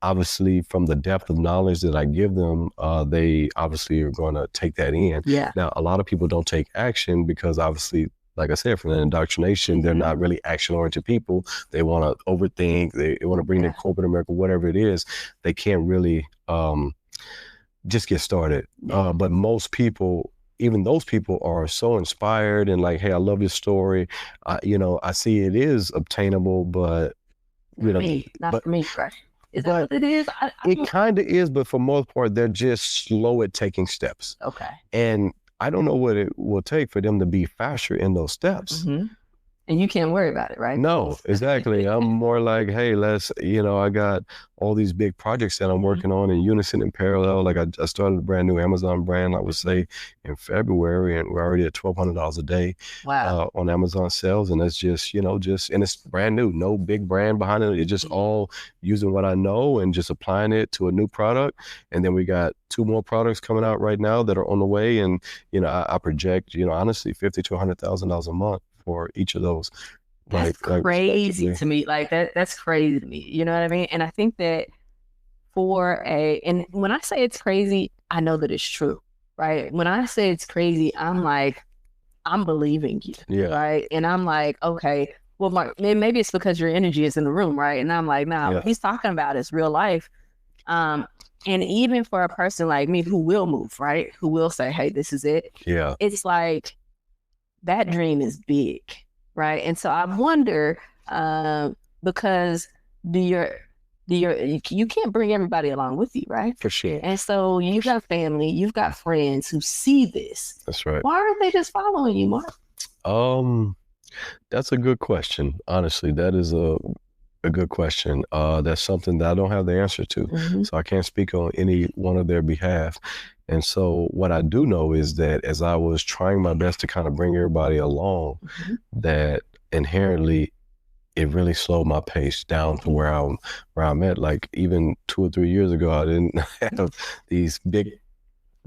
obviously from the depth of knowledge that I give them, they obviously are going to take that in. Now, a lot of people don't take action because obviously, like I said, from the indoctrination, they're not really action-oriented people. They want to overthink. They want to bring in corporate America, whatever it is. They can't really just get started. But most people, even those people, are so inspired and like, hey, I love your story. You know, I see it is obtainable, but, you know. Not for me, right? Is that what it is? It kind of is, but for most part, they're just slow at taking steps. Okay. And I don't know what it will take for them to be faster in those steps. And you can't worry about it, right? No, exactly. I'm more like, hey, you know, I got all these big projects that I'm working on in unison, in parallel. Like I started a brand new Amazon brand, I would say, in February, and we're already at $1,200 a day on Amazon sales. And that's just, you know, and it's brand new, no big brand behind it. It's just all using what I know and just applying it to a new product. And then we got 2 more products coming out right now that are on the way. And, you know, I project, you know, honestly, $50,000 to $100,000 a month for each of those. That's crazy to me. Like that's crazy to me. You know what I mean? And I think that and when I say it's crazy, I know that it's true, right? When I say it's crazy, I'm like, I'm believing you, right? And I'm like, okay, well, maybe it's because your energy is in the room, right? And I'm like, nah, what he's talking about is real life. And even for a person like me who will move, right? Who will say, hey, this is it. Yeah. It's like, that dream is big, right? And so I wonder, because you can't bring everybody along with you, right? For sure. And so you've got family, you've got friends who see this. That's right. Why aren't they just following you, Mark? That's a good question. Honestly, that is a good question. That's something that I don't have the answer to. So I can't speak on any one of their behalf. And so what I do know is that as I was trying my best to kind of bring everybody along, that inherently it really slowed my pace down to where I'm at. Like even 2 or 3 years ago, I didn't have these big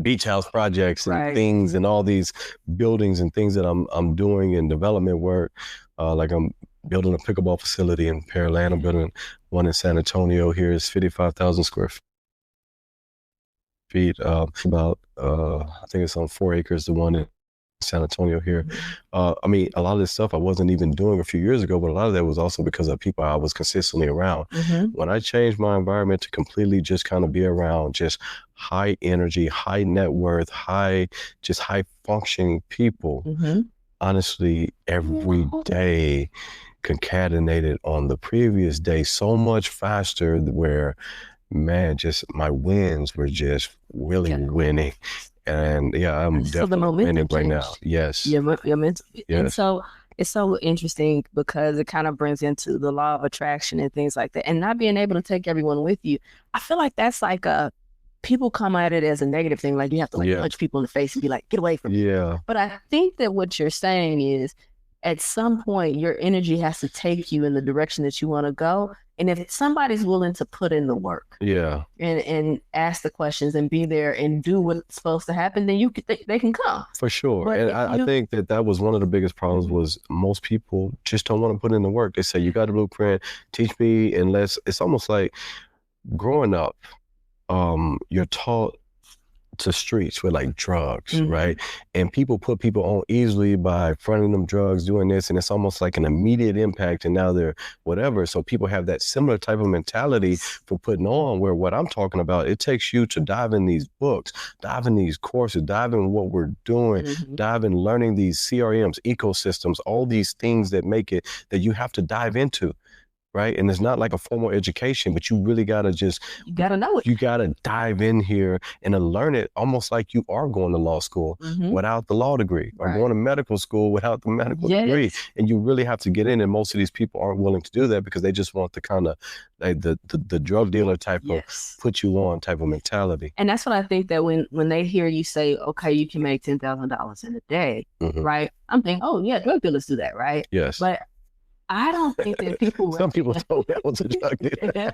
beach house projects and things and all these buildings and things that I'm doing in development work. Like I'm building a pickleball facility in Pearland. I'm building one in San Antonio. Here is 55,000 square feet. About I think it's on 4 acres. The one in San Antonio here. I mean, a lot of this stuff I wasn't even doing a few years ago, but a lot of that was also because of people I was consistently around. When I changed my environment to completely just kind of be around just high energy, high net worth, high functioning people, honestly, every day concatenated on the previous day so much faster, where, man, just my wins were just really winning. And yeah, I'm definitely winning right now. Yes. Yes. And so it's so interesting because it kind of brings into the law of attraction and things like that. And not being able to take everyone with you. I feel like that's like people come at it as a negative thing. Like you have to punch people in the face and be like, get away from me. Yeah. But I think that what you're saying is at some point your energy has to take you in the direction that you want to go. And if somebody's willing to put in the work, and ask the questions and be there and do what's supposed to happen, then they can come. For sure. But and I think that was one of the biggest problems was most people just don't want to put in the work. They say, you got a blueprint, teach me, unless it's almost like growing up, you're taught to streets with like drugs, right? And people put people on easily by fronting them drugs, doing this, and it's almost like an immediate impact, and now they're whatever. So people have that similar type of mentality for putting on, where what I'm talking about, it takes you to dive in these books, dive in these courses, dive in what we're doing, dive in learning these CRMs, ecosystems, all these things that make it that you have to dive into. Right. And it's not like a formal education, but you really got to you got to know it. You got to dive in here and learn it almost like you are going to law school without the law degree, or going to medical school without the medical degree. And you really have to get in. And most of these people aren't willing to do that because they just want the kind of like the drug dealer type of put you on type of mentality. And that's what I think that when they hear you say, okay, you can make $10,000 in a day, right? I'm thinking, oh, yeah, drug dealers do that, right? Yes. But I don't think that people. Some people told me I was a drug dealer.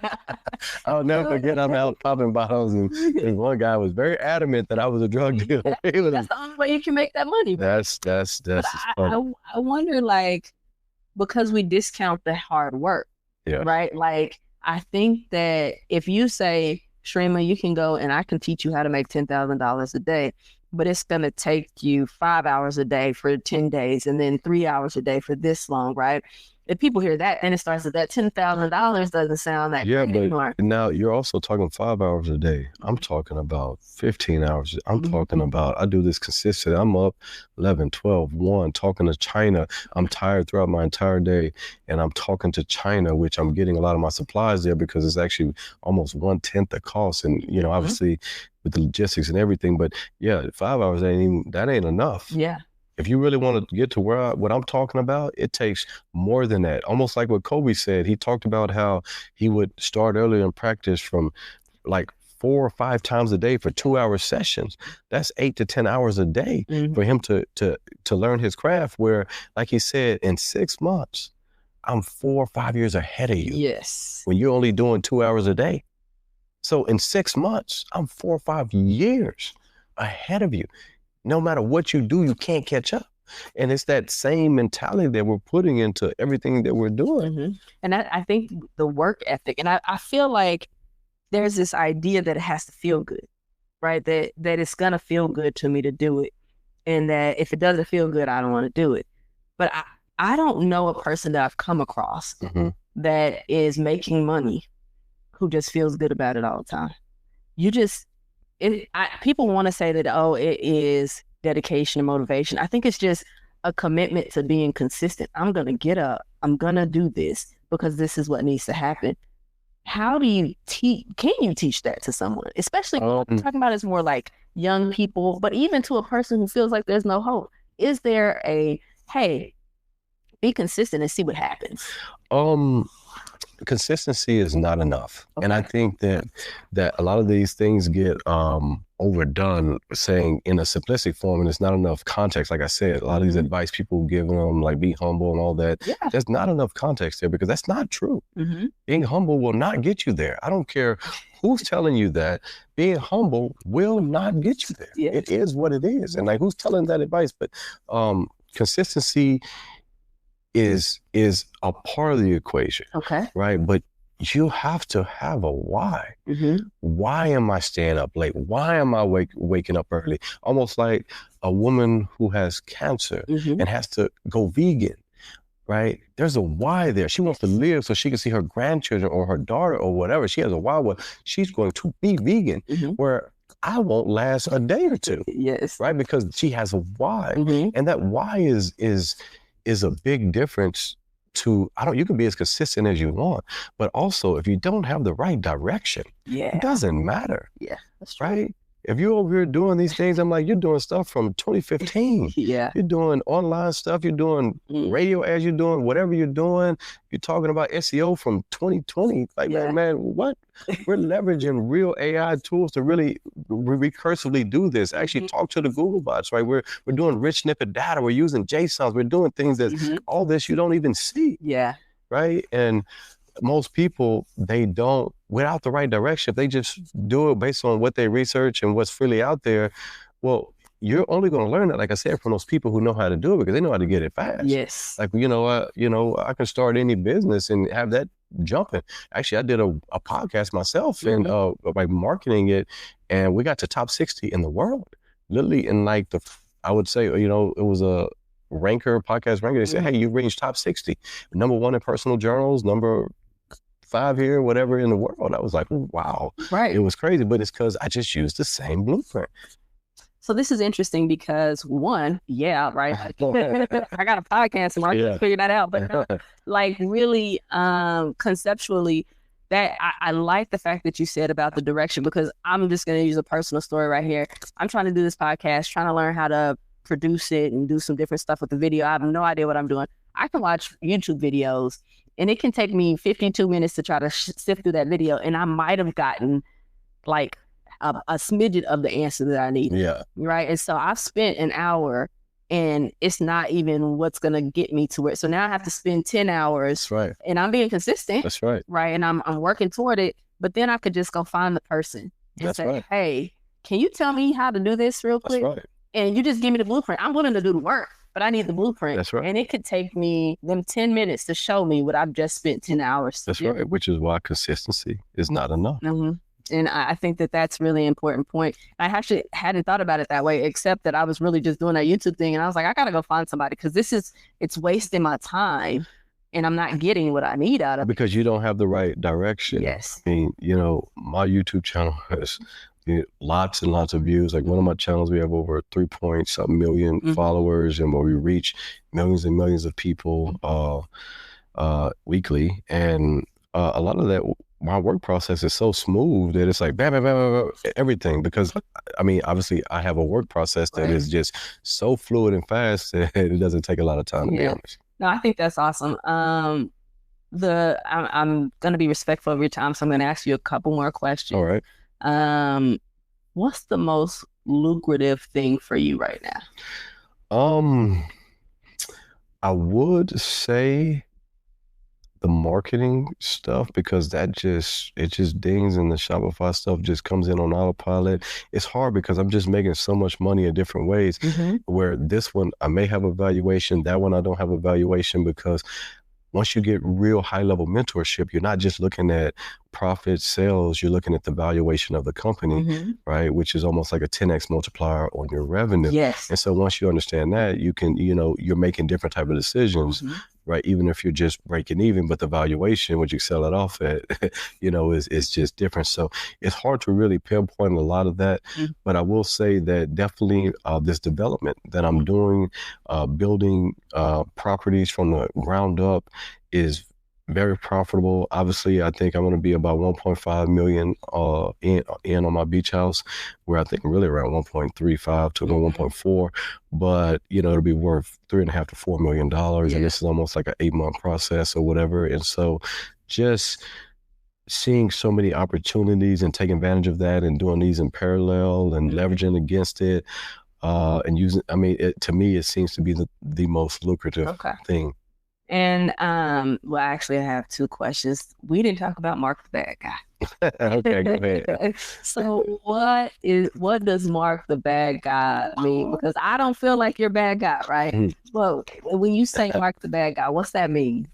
I'll never forget. I'm out popping bottles, and one guy was very adamant that I was a drug dealer. That's the only way you can make that money. Right? That's. I wonder, like, because we discount the hard work, right? Like, I think that if you say, Cheremma, you can go and I can teach you how to make $10,000 a day, but it's going to take you 5 hours a day for 10 days and then 3 hours a day for this long, right? If people hear that, then it starts with that $10,000 doesn't sound that great anymore. Now you're also talking 5 hours a day. I'm talking about 15 hours. I'm talking about, I do this consistently. I'm up 11, 12, 1, talking to China. I'm tired throughout my entire day. And I'm talking to China, which I'm getting a lot of my supplies there because it's actually almost 1/10 the cost. And, you know, obviously with the logistics and everything, but yeah, 5 hours, that ain't enough. Yeah. If you really want to get to what I'm talking about, it takes more than that. Almost like what Kobe said. He talked about how he would start earlier in practice from like 4 or 5 times a day for 2-hour sessions. That's 8 to 10 hours a day for him to learn his craft, where, like he said, in 6 months, I'm 4 or 5 years ahead of you. Yes. When you're only doing 2 hours a day. So in 6 months, I'm 4 or 5 years ahead of you. No matter what you do, you can't catch up. And it's that same mentality that we're putting into everything that we're doing. And I think the work ethic, and I feel like there's this idea that it has to feel good, right? That it's going to feel good to me to do it. And that if it doesn't feel good, I don't want to do it. But I don't know a person that I've come across that is making money who just feels good about it all the time. People want to say that, oh, it is dedication and motivation. I think it's just a commitment to being consistent. I'm going to get up. I'm going to do this because this is what needs to happen. How do you can you teach that to someone? Especially what I'm talking about is more like young people, but even to a person who feels like there's no hope. Is there hey, be consistent and see what happens? Consistency is not enough. And I think that a lot of these things get overdone, saying in a simplistic form, and it's not enough context. Like I said, a lot of these advice people give them, like be humble and all that, there's not enough context there because that's not true. Being humble will not get you there. I don't care who's telling you that. Being humble will not get you there. It is what it is. And like, who's telling that advice? But consistency is a part of the equation. Okay. Right. But you have to have a why. Why am I staying up late? Why am I waking up early? Almost like a woman who has cancer and has to go vegan. Right? There's a why there. She wants to live so she can see her grandchildren or her daughter or whatever. She has a why where she's going to be vegan, where I won't last a day or two. Yes. Right? Because she has a why. And that why is a big difference to, you can be as consistent as you want, but also if you don't have the right direction, it doesn't matter. Yeah, that's true. Right? If you're over here doing these things, I'm like, you're doing stuff from 2015. Yeah. You're doing online stuff, you're doing radio ads, you're doing whatever you're doing. You're talking about SEO from 2020. Like, man, what? We're leveraging real AI tools to really recursively do this. Actually talk to the Google bots, right? We're doing rich snippet data. We're using JSONs. We're doing things that all this you don't even see. Yeah. Right? And most people, they don't, without the right direction, if they just do it based on what they research and what's freely out there, well, you're only going to learn it, like I said, from those people who know how to do it because they know how to get it fast. Yes. Like, I can start any business and have that jumping. Actually, I did a podcast myself and by marketing it, and we got to top 60 in the world. Literally in like I would say, it was a podcast ranker. They said, hey, you reached top 60. Number 1 in personal journals, number 5 here, whatever in the world. I was like, wow. Right. It was crazy, but it's because I just used the same blueprint. So this is interesting because one, right. I got a podcast and I can figure that out. But like really conceptually, that I like the fact that you said about the direction, because I'm just going to use a personal story right here. I'm trying to do this podcast, trying to learn how to produce it and do some different stuff with the video. I have no idea what I'm doing. I can watch YouTube videos and it can take me 52 minutes to try to sift through that video. And I might have gotten like a smidget of the answer that I need. Yeah. Right. And so I've spent an hour and it's not even what's going to get me to it. So now I have to spend 10 hours. That's right. And I'm being consistent. That's right. Right. And I'm working toward it. But then I could just go find the person and say, hey, can you tell me how to do this real quick? That's right. And you just give me the blueprint. I'm willing to do the work, but I need the blueprint. That's right. And it could take me them 10 minutes to show me what I've just spent 10 hours to do. That's right, which is why consistency is not enough. And I think that that's really an important point. I actually hadn't thought about it that way, except that I was really just doing that YouTube thing. And I was like, I got to go find somebody because it's wasting my time and I'm not getting what I need out of it. Because you don't have the right direction. Yes. I mean, my YouTube channel has lots and lots of views. Like one of my channels, we have over 3-point-something million followers, and where we reach millions and millions of people weekly. And a lot of that, my work process is so smooth that it's like bam, bam, bam, bam, everything. Because I mean, obviously, I have a work process that is just so fluid and fast that it doesn't take a lot of time to be honest. No, I think that's awesome. I'm going to be respectful of your time, so I'm going to ask you a couple more questions. All right. What's the most lucrative thing for you right now? I would say the marketing stuff, because it just dings, and the Shopify stuff just comes in on autopilot. It's hard because I'm just making so much money in different ways, where this one I may have a valuation, that one I don't have a valuation, because once you get real high level mentorship, you're not just looking at profit, sales, you're looking at the valuation of the company, right? Which is almost like a 10x multiplier on your revenue. Yes. And so once you understand that, you can, you're making different type of decisions, right? Even if you're just breaking even, but the valuation, what you sell it off at, is just different. So it's hard to really pinpoint a lot of that. But I will say that definitely this development that I'm doing, building properties from the ground up, is very profitable. Obviously, I think I'm going to be about 1.5 million in on my beach house, where I think really around 1.35 to 1.4, but it'll be worth $3.5 to $4 million. And this is almost like an 8-month process or whatever. And so just seeing so many opportunities and taking advantage of that and doing these in parallel and leveraging against it and using, to me, it seems to be the most lucrative thing. And well, actually, I have two questions. We didn't talk about Mark the bad guy. Okay, go ahead. So what does Mark the bad guy mean? Because I don't feel like you're a bad guy, right? Well, when you say Mark the bad guy, what's that mean?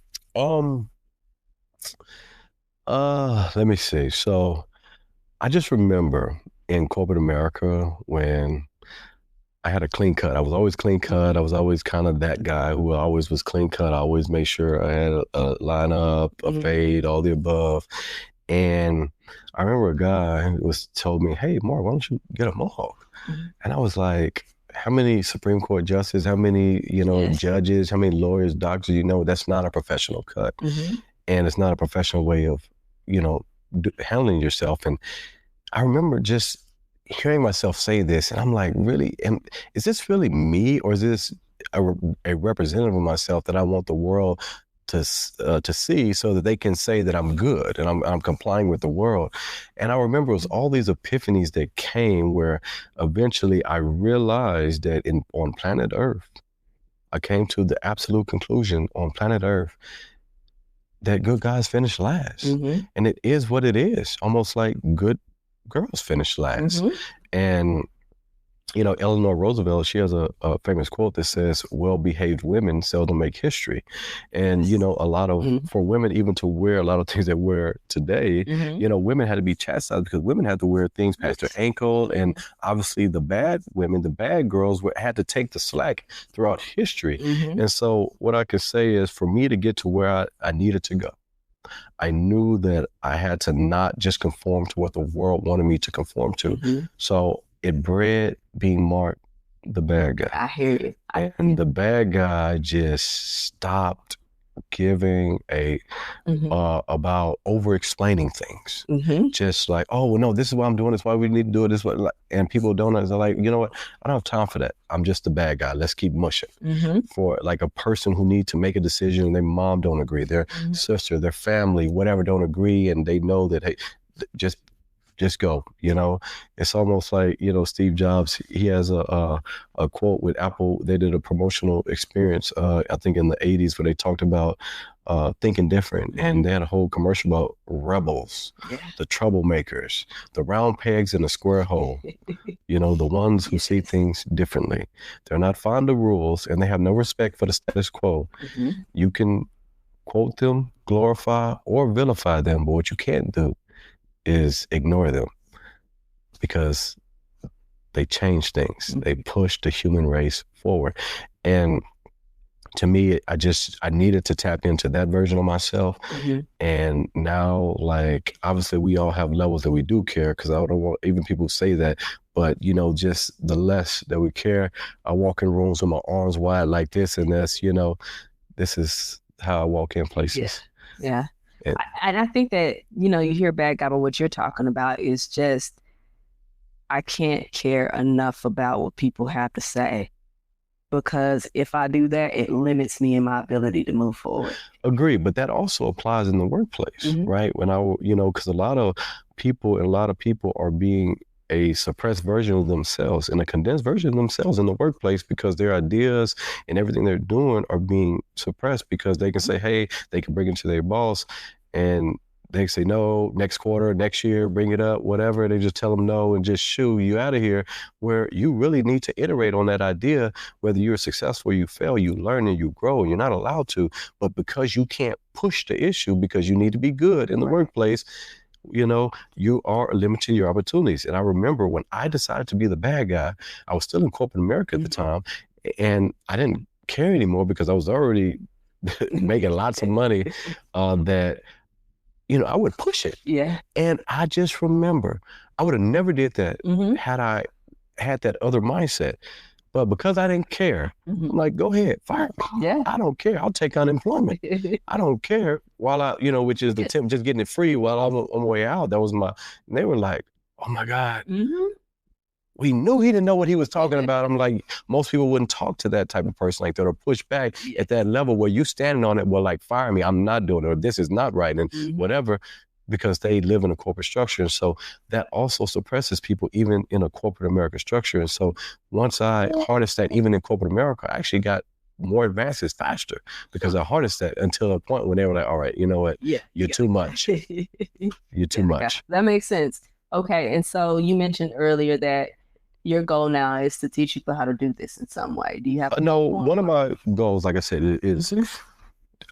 Let me see. So I just remember in corporate America when I had a clean cut. I was always clean cut. I was always kind of that guy who always was clean cut. I always made sure I had a lineup, a fade, all the above. And I remember a guy told me, "Hey, Mark, why don't you get a mohawk?" And I was like, how many Supreme Court justices, how many, judges, how many lawyers, doctors, that's not a professional cut. And it's not a professional way of, handling yourself. And I remember just hearing myself say this, and I'm like, really, is this really me, or is this a representative of myself that I want the world to see, so that they can say that I'm good and I'm complying with the world? And I remember it was all these epiphanies that came where eventually I realized that on planet Earth, I came to the absolute conclusion on planet Earth that good guys finish last. And it is what it is, almost like good girls finish last. And Eleanor Roosevelt, she has a famous quote that says, "Well-behaved women seldom make history." And a lot of for women even to wear a lot of things that wear today, women had to be chastised because women had to wear things past their ankle, and obviously the bad women, the bad girls, had to take the slack throughout history. And so what I can say is, for me to get to where I needed to go, I knew that I had to not just conform to what the world wanted me to conform to. So it bred being Mark the bad guy. I hear you. And the bad guy just stopped giving about over explaining things. Just like, oh, well, no, this is why I'm doing this, why we need to do it this way. And people don't know. They're like, you know what? I don't have time for that. I'm just the bad guy. Let's keep mushing. For like a person who needs to make a decision and their mom don't agree, their sister, their family, whatever don't agree, and they know that, hey, just go, It's almost like, Steve Jobs, he has a quote with Apple. They did a promotional experience, I think in the 80s, where they talked about thinking different. And they had a whole commercial about rebels, the troublemakers, the round pegs in a square hole, the ones who see things differently. They're not fond of rules, and they have no respect for the status quo. You can quote them, glorify, or vilify them, but what you can't do is ignore them, because they change things. They push the human race forward. And to me, I needed to tap into that version of myself. And now, like, obviously we all have levels that we do care, because I don't want even people say that, but just the less that we care. I walk in rooms with my arms wide like this, and that's, this is how I walk in places. Yeah. And I think that, you hear bad guy, but what you're talking about is just, I can't care enough about what people have to say, because if I do that, it limits me in my ability to move forward. Agree, but that also applies in the workplace, right? When because a lot of people are being a suppressed version of themselves and a condensed version of themselves in the workplace, because their ideas and everything they're doing are being suppressed, because they can say, hey, they can bring it to their boss, and they say, no, next quarter, next year, bring it up, whatever. They just tell them no and just shoo you out of here, where you really need to iterate on that idea. Whether you're successful or you fail, you learn and you grow, and you're not allowed to. But because you can't push the issue, because you need to be good in the workplace, you are limiting your opportunities. And I remember when I decided to be the bad guy, I was still in corporate America at the time, and I didn't care anymore because I was already making lots of money, that, I would push it. Yeah. And I just remember I would have never did that had I had that other mindset. But because I didn't care, I'm like, go ahead, fire me. Yeah. I don't care. I'll take unemployment. I don't care. While I, which is the tip, just getting it free while I'm on my way out. That was and they were like, oh my God. We knew he didn't know what he was talking about. I'm like, most people wouldn't talk to that type of person like that, or push back at that level where you standing on it, well, like, fire me, I'm not doing it, or this is not right, and whatever, because they live in a corporate structure. And so that also suppresses people even in a corporate America structure. And so once I harnessed that, even in corporate America, I actually got more advances faster because I harnessed that until a point when they were like, all right, you know what? You're too much. You're too much. That makes sense. Okay. And so you mentioned earlier that your goal now is to teach people how to do this in some way. Do you have no, one of my goals, like I said, is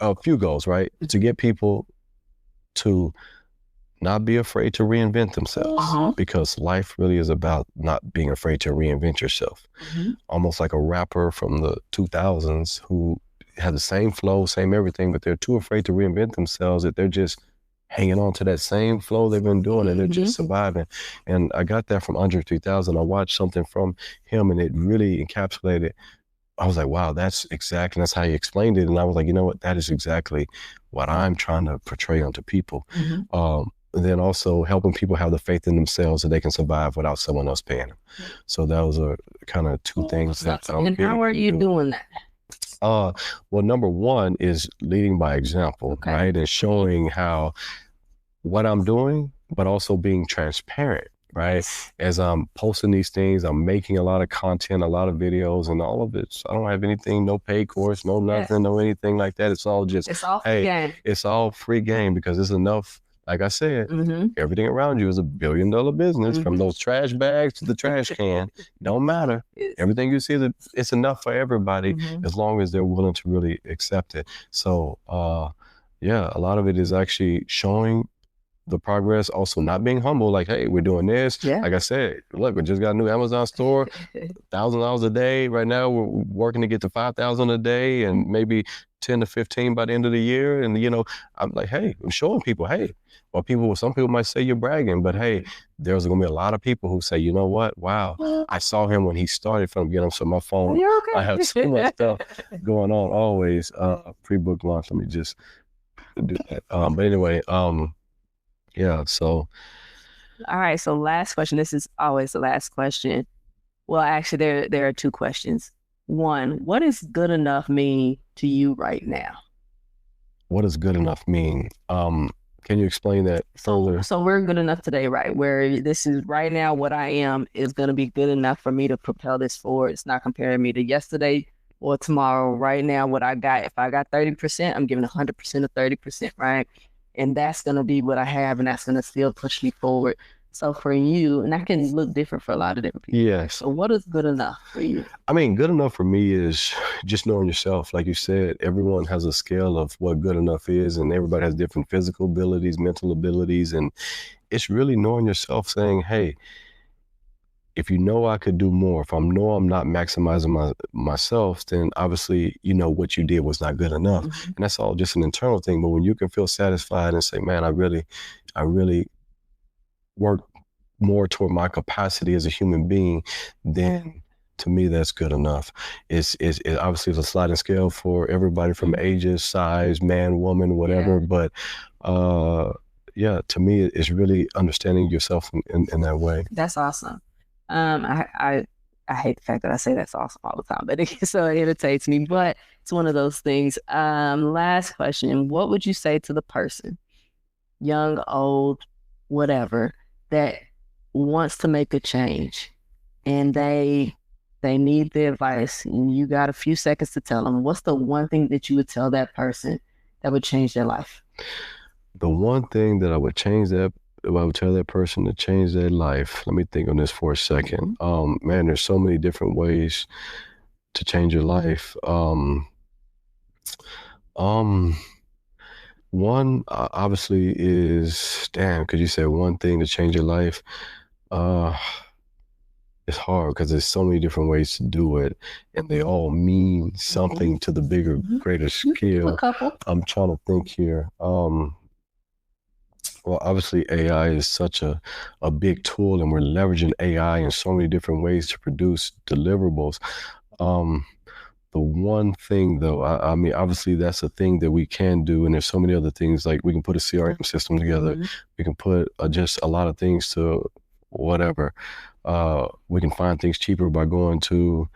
a few goals, right? To get people to not be afraid to reinvent themselves because life really is about not being afraid to reinvent yourself. Almost like a rapper from the 2000s who had the same flow, same everything, but they're too afraid to reinvent themselves that they're just hanging on to that same flow they've been doing and they're just surviving. And I got that from Andre 3000. I watched something from him and it really encapsulated. I was like, wow, that's how he explained it. And I was like, you know what, that is exactly what I'm trying to portray onto people. And then also helping people have the faith in themselves that they can survive without someone else paying them. So those are kind of two things that. And how are you doing that? Well, number one is leading by example, right? And showing how what I'm doing, but also being transparent, right? As I'm posting these things, I'm making a lot of content, a lot of videos, and all of it. I don't have anything, no paid course, no nothing, no anything like that. It's all just, free game. It's all free game because it's enough. Like I said, everything around you is $1 billion business, from those trash bags to the trash can. Don't matter. Everything you see, it's enough for everybody as long as they're willing to really accept it. So, yeah, a lot of it is actually showing the progress, also not being humble, like, hey, we're doing this. Like I said, look, we just got a new Amazon store, $1,000 a day. Right now, we're working to get to 5,000 a day and maybe 10 to 15 by the end of the year. And, you know, I'm like, hey, I'm showing people, hey, well, some people might say you're bragging, but hey, there's going to be a lot of people who say, you know what? Wow, I saw him when he started from the beginning. So my phone, I have so much stuff going on always. Pre-book launch, let me just do that. But anyway, yeah, so. All right, so last question. This is always the last question. Well, actually, there are two questions. One, what does good enough mean to you right now? What does good enough mean? Can you explain that further? So we're good enough today, right? Where this is right now, what I am is going to be good enough for me to propel this forward. It's not comparing me to yesterday or tomorrow. Right now, what I got, if I got 30%, I'm giving 100% of 30%, right? And that's going to be what I have, and that's going to still push me forward. So for you, and that can look different for a lot of different people. Yes. So what is good enough for you? I mean, good enough for me is just knowing yourself. Like you said, everyone has a scale of what good enough is, and everybody has different physical abilities, mental abilities, and it's really knowing yourself, saying, hey, if you know I could do more, if I know I'm not maximizing myself, then obviously, you know, what you did was not good enough. And that's all just an internal thing. But when you can feel satisfied and say, man, I really work more toward my capacity as a human being, then to me, that's good enough. It obviously is a sliding scale for everybody from ages, size, man, woman, whatever. But yeah, to me, it's really understanding yourself in that way. That's awesome. I hate the fact that I say that's awesome all the time, but so it irritates me. But it's one of those things. Last question: what would you say to the person, young, old, whatever, that wants to make a change and they need the advice, and you got a few seconds to tell them? What's the one thing that you would tell that person that would change their life? The one thing that I would tell that person to change their life, let me think on this for a second. Man, there's so many different ways to change your life. One obviously is, could you say one thing to change your life? It's hard because there's so many different ways to do it, and they all mean something to the bigger, greater scale. A couple. I'm trying to think here. Well, obviously AI is such a big tool, and we're leveraging AI in so many different ways to produce deliverables. The one thing though, I mean, obviously that's a thing that we can do, and there's so many other things, like we can put a CRM system together. We can put just a lot of things to whatever. We can find things cheaper by going to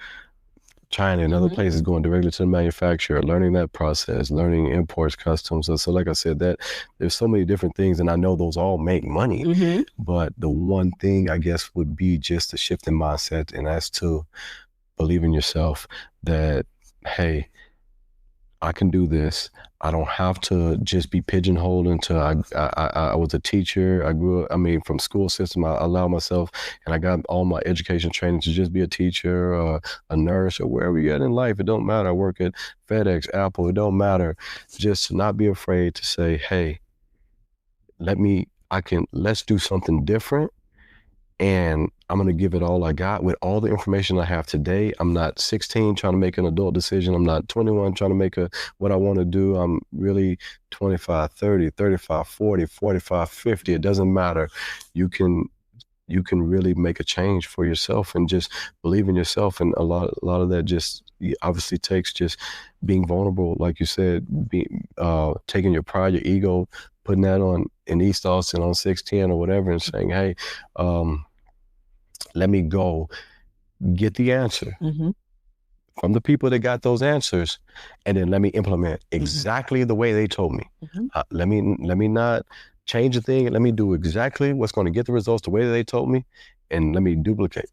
China and other places, going directly to the manufacturer, learning that process, learning imports, customs. So like I said, that there's so many different things, and I know those all make money, but the one thing I guess would be just a shift in mindset, and that's to believe in yourself, that, hey, I can do this. I don't have to just be pigeonholed into I was a teacher. I grew up, from school system, I allowed myself, and I got all my education training to just be a teacher or a nurse or wherever you're at in life. It don't matter. I work at FedEx, Apple. It don't matter. Just to not be afraid to say, hey, let's do something different. And I'm going to give it all I got with all the information I have today. I'm not 16 trying to make an adult decision. I'm not 21 trying to make what I want to do. I'm really 25, 30, 35, 40, 45, 50. It doesn't matter. You can really make a change for yourself and just believe in yourself. And a lot of that just obviously takes just being vulnerable, like you said, taking your pride, your ego, putting that on in East Austin on 610 or whatever, and saying, hey, let me go get the answer from the people that got those answers, and then let me implement exactly the way they told me. Let me not change a thing. Let me do exactly what's going to get the results the way that they told me, and let me duplicate.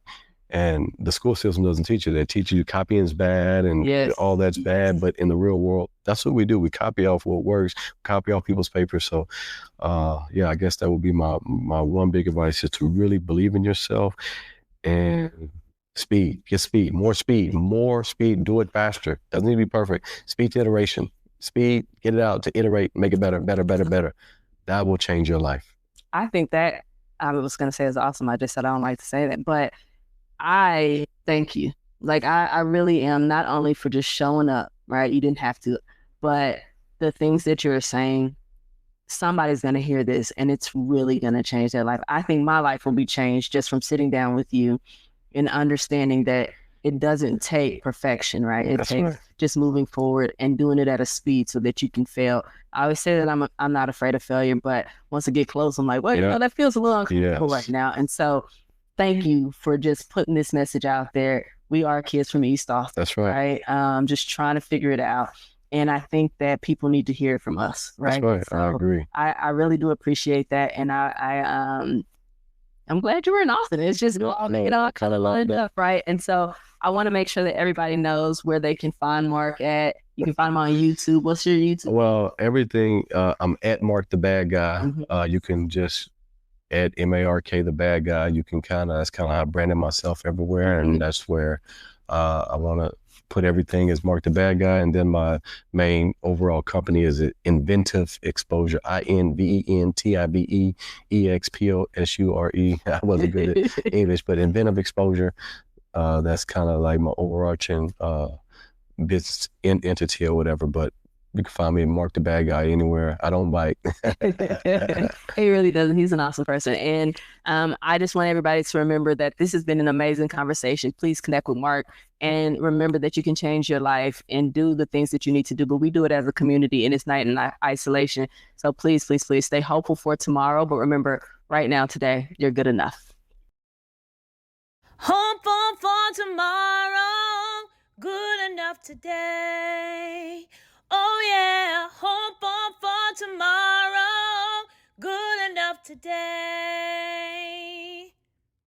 And the school system doesn't teach you. They teach you copying is bad and all that's bad. But in the real world, that's what we do. We copy off what works, copy off people's papers. So, I guess that would be my one big advice, is to really believe in yourself and get speed, more speed, do it faster. Doesn't need to be perfect. Speed to iteration, get it out to iterate, make it better. That will change your life. I think that I was going to say is awesome. I just said I don't like to say that, but I thank you. Like, I really am, not only for just showing up, right? You didn't have to, but the things that you're saying, somebody's going to hear this and it's really going to change their life. I think my life will be changed just from sitting down with you and understanding that it doesn't take perfection, right? It takes just moving forward and doing it at a speed so that you can fail. I always say that I'm not afraid of failure, but once I get close, I'm like, well, that feels a little uncomfortable right now. And so thank you for just putting this message out there. We are kids from East Austin. That's right. Just trying to figure it out. And I think that people need to hear it from us, right? That's right. So I agree. I really do appreciate that. And I'm glad you were in Austin. It's just kind of lined up, right? And so I want to make sure that everybody knows where they can find Mark at. You can find him on YouTube. What's your YouTube? Well, everything, I'm at Mark the Bad Guy. You can just at Mark the Bad Guy. You can that's kind of how I branded myself everywhere. And that's where I want to put everything as Mark the Bad Guy. And then my main overall company is Inventive Exposure, INVENTIVE EXPOSURE. I wasn't good at English, but Inventive Exposure. That's kind of like my overarching business entity or whatever. But you can find me Mark the Bad Guy anywhere. I don't bite. He really doesn't. He's an awesome person. And I just want everybody to remember that this has been an amazing conversation. Please connect with Mark and remember that you can change your life and do the things that you need to do. But we do it as a community and it's not in isolation. So please, please, please stay hopeful for tomorrow. But remember, right now, today, you're good enough. Hope for tomorrow, good enough today. Oh yeah, hope for tomorrow, good enough today.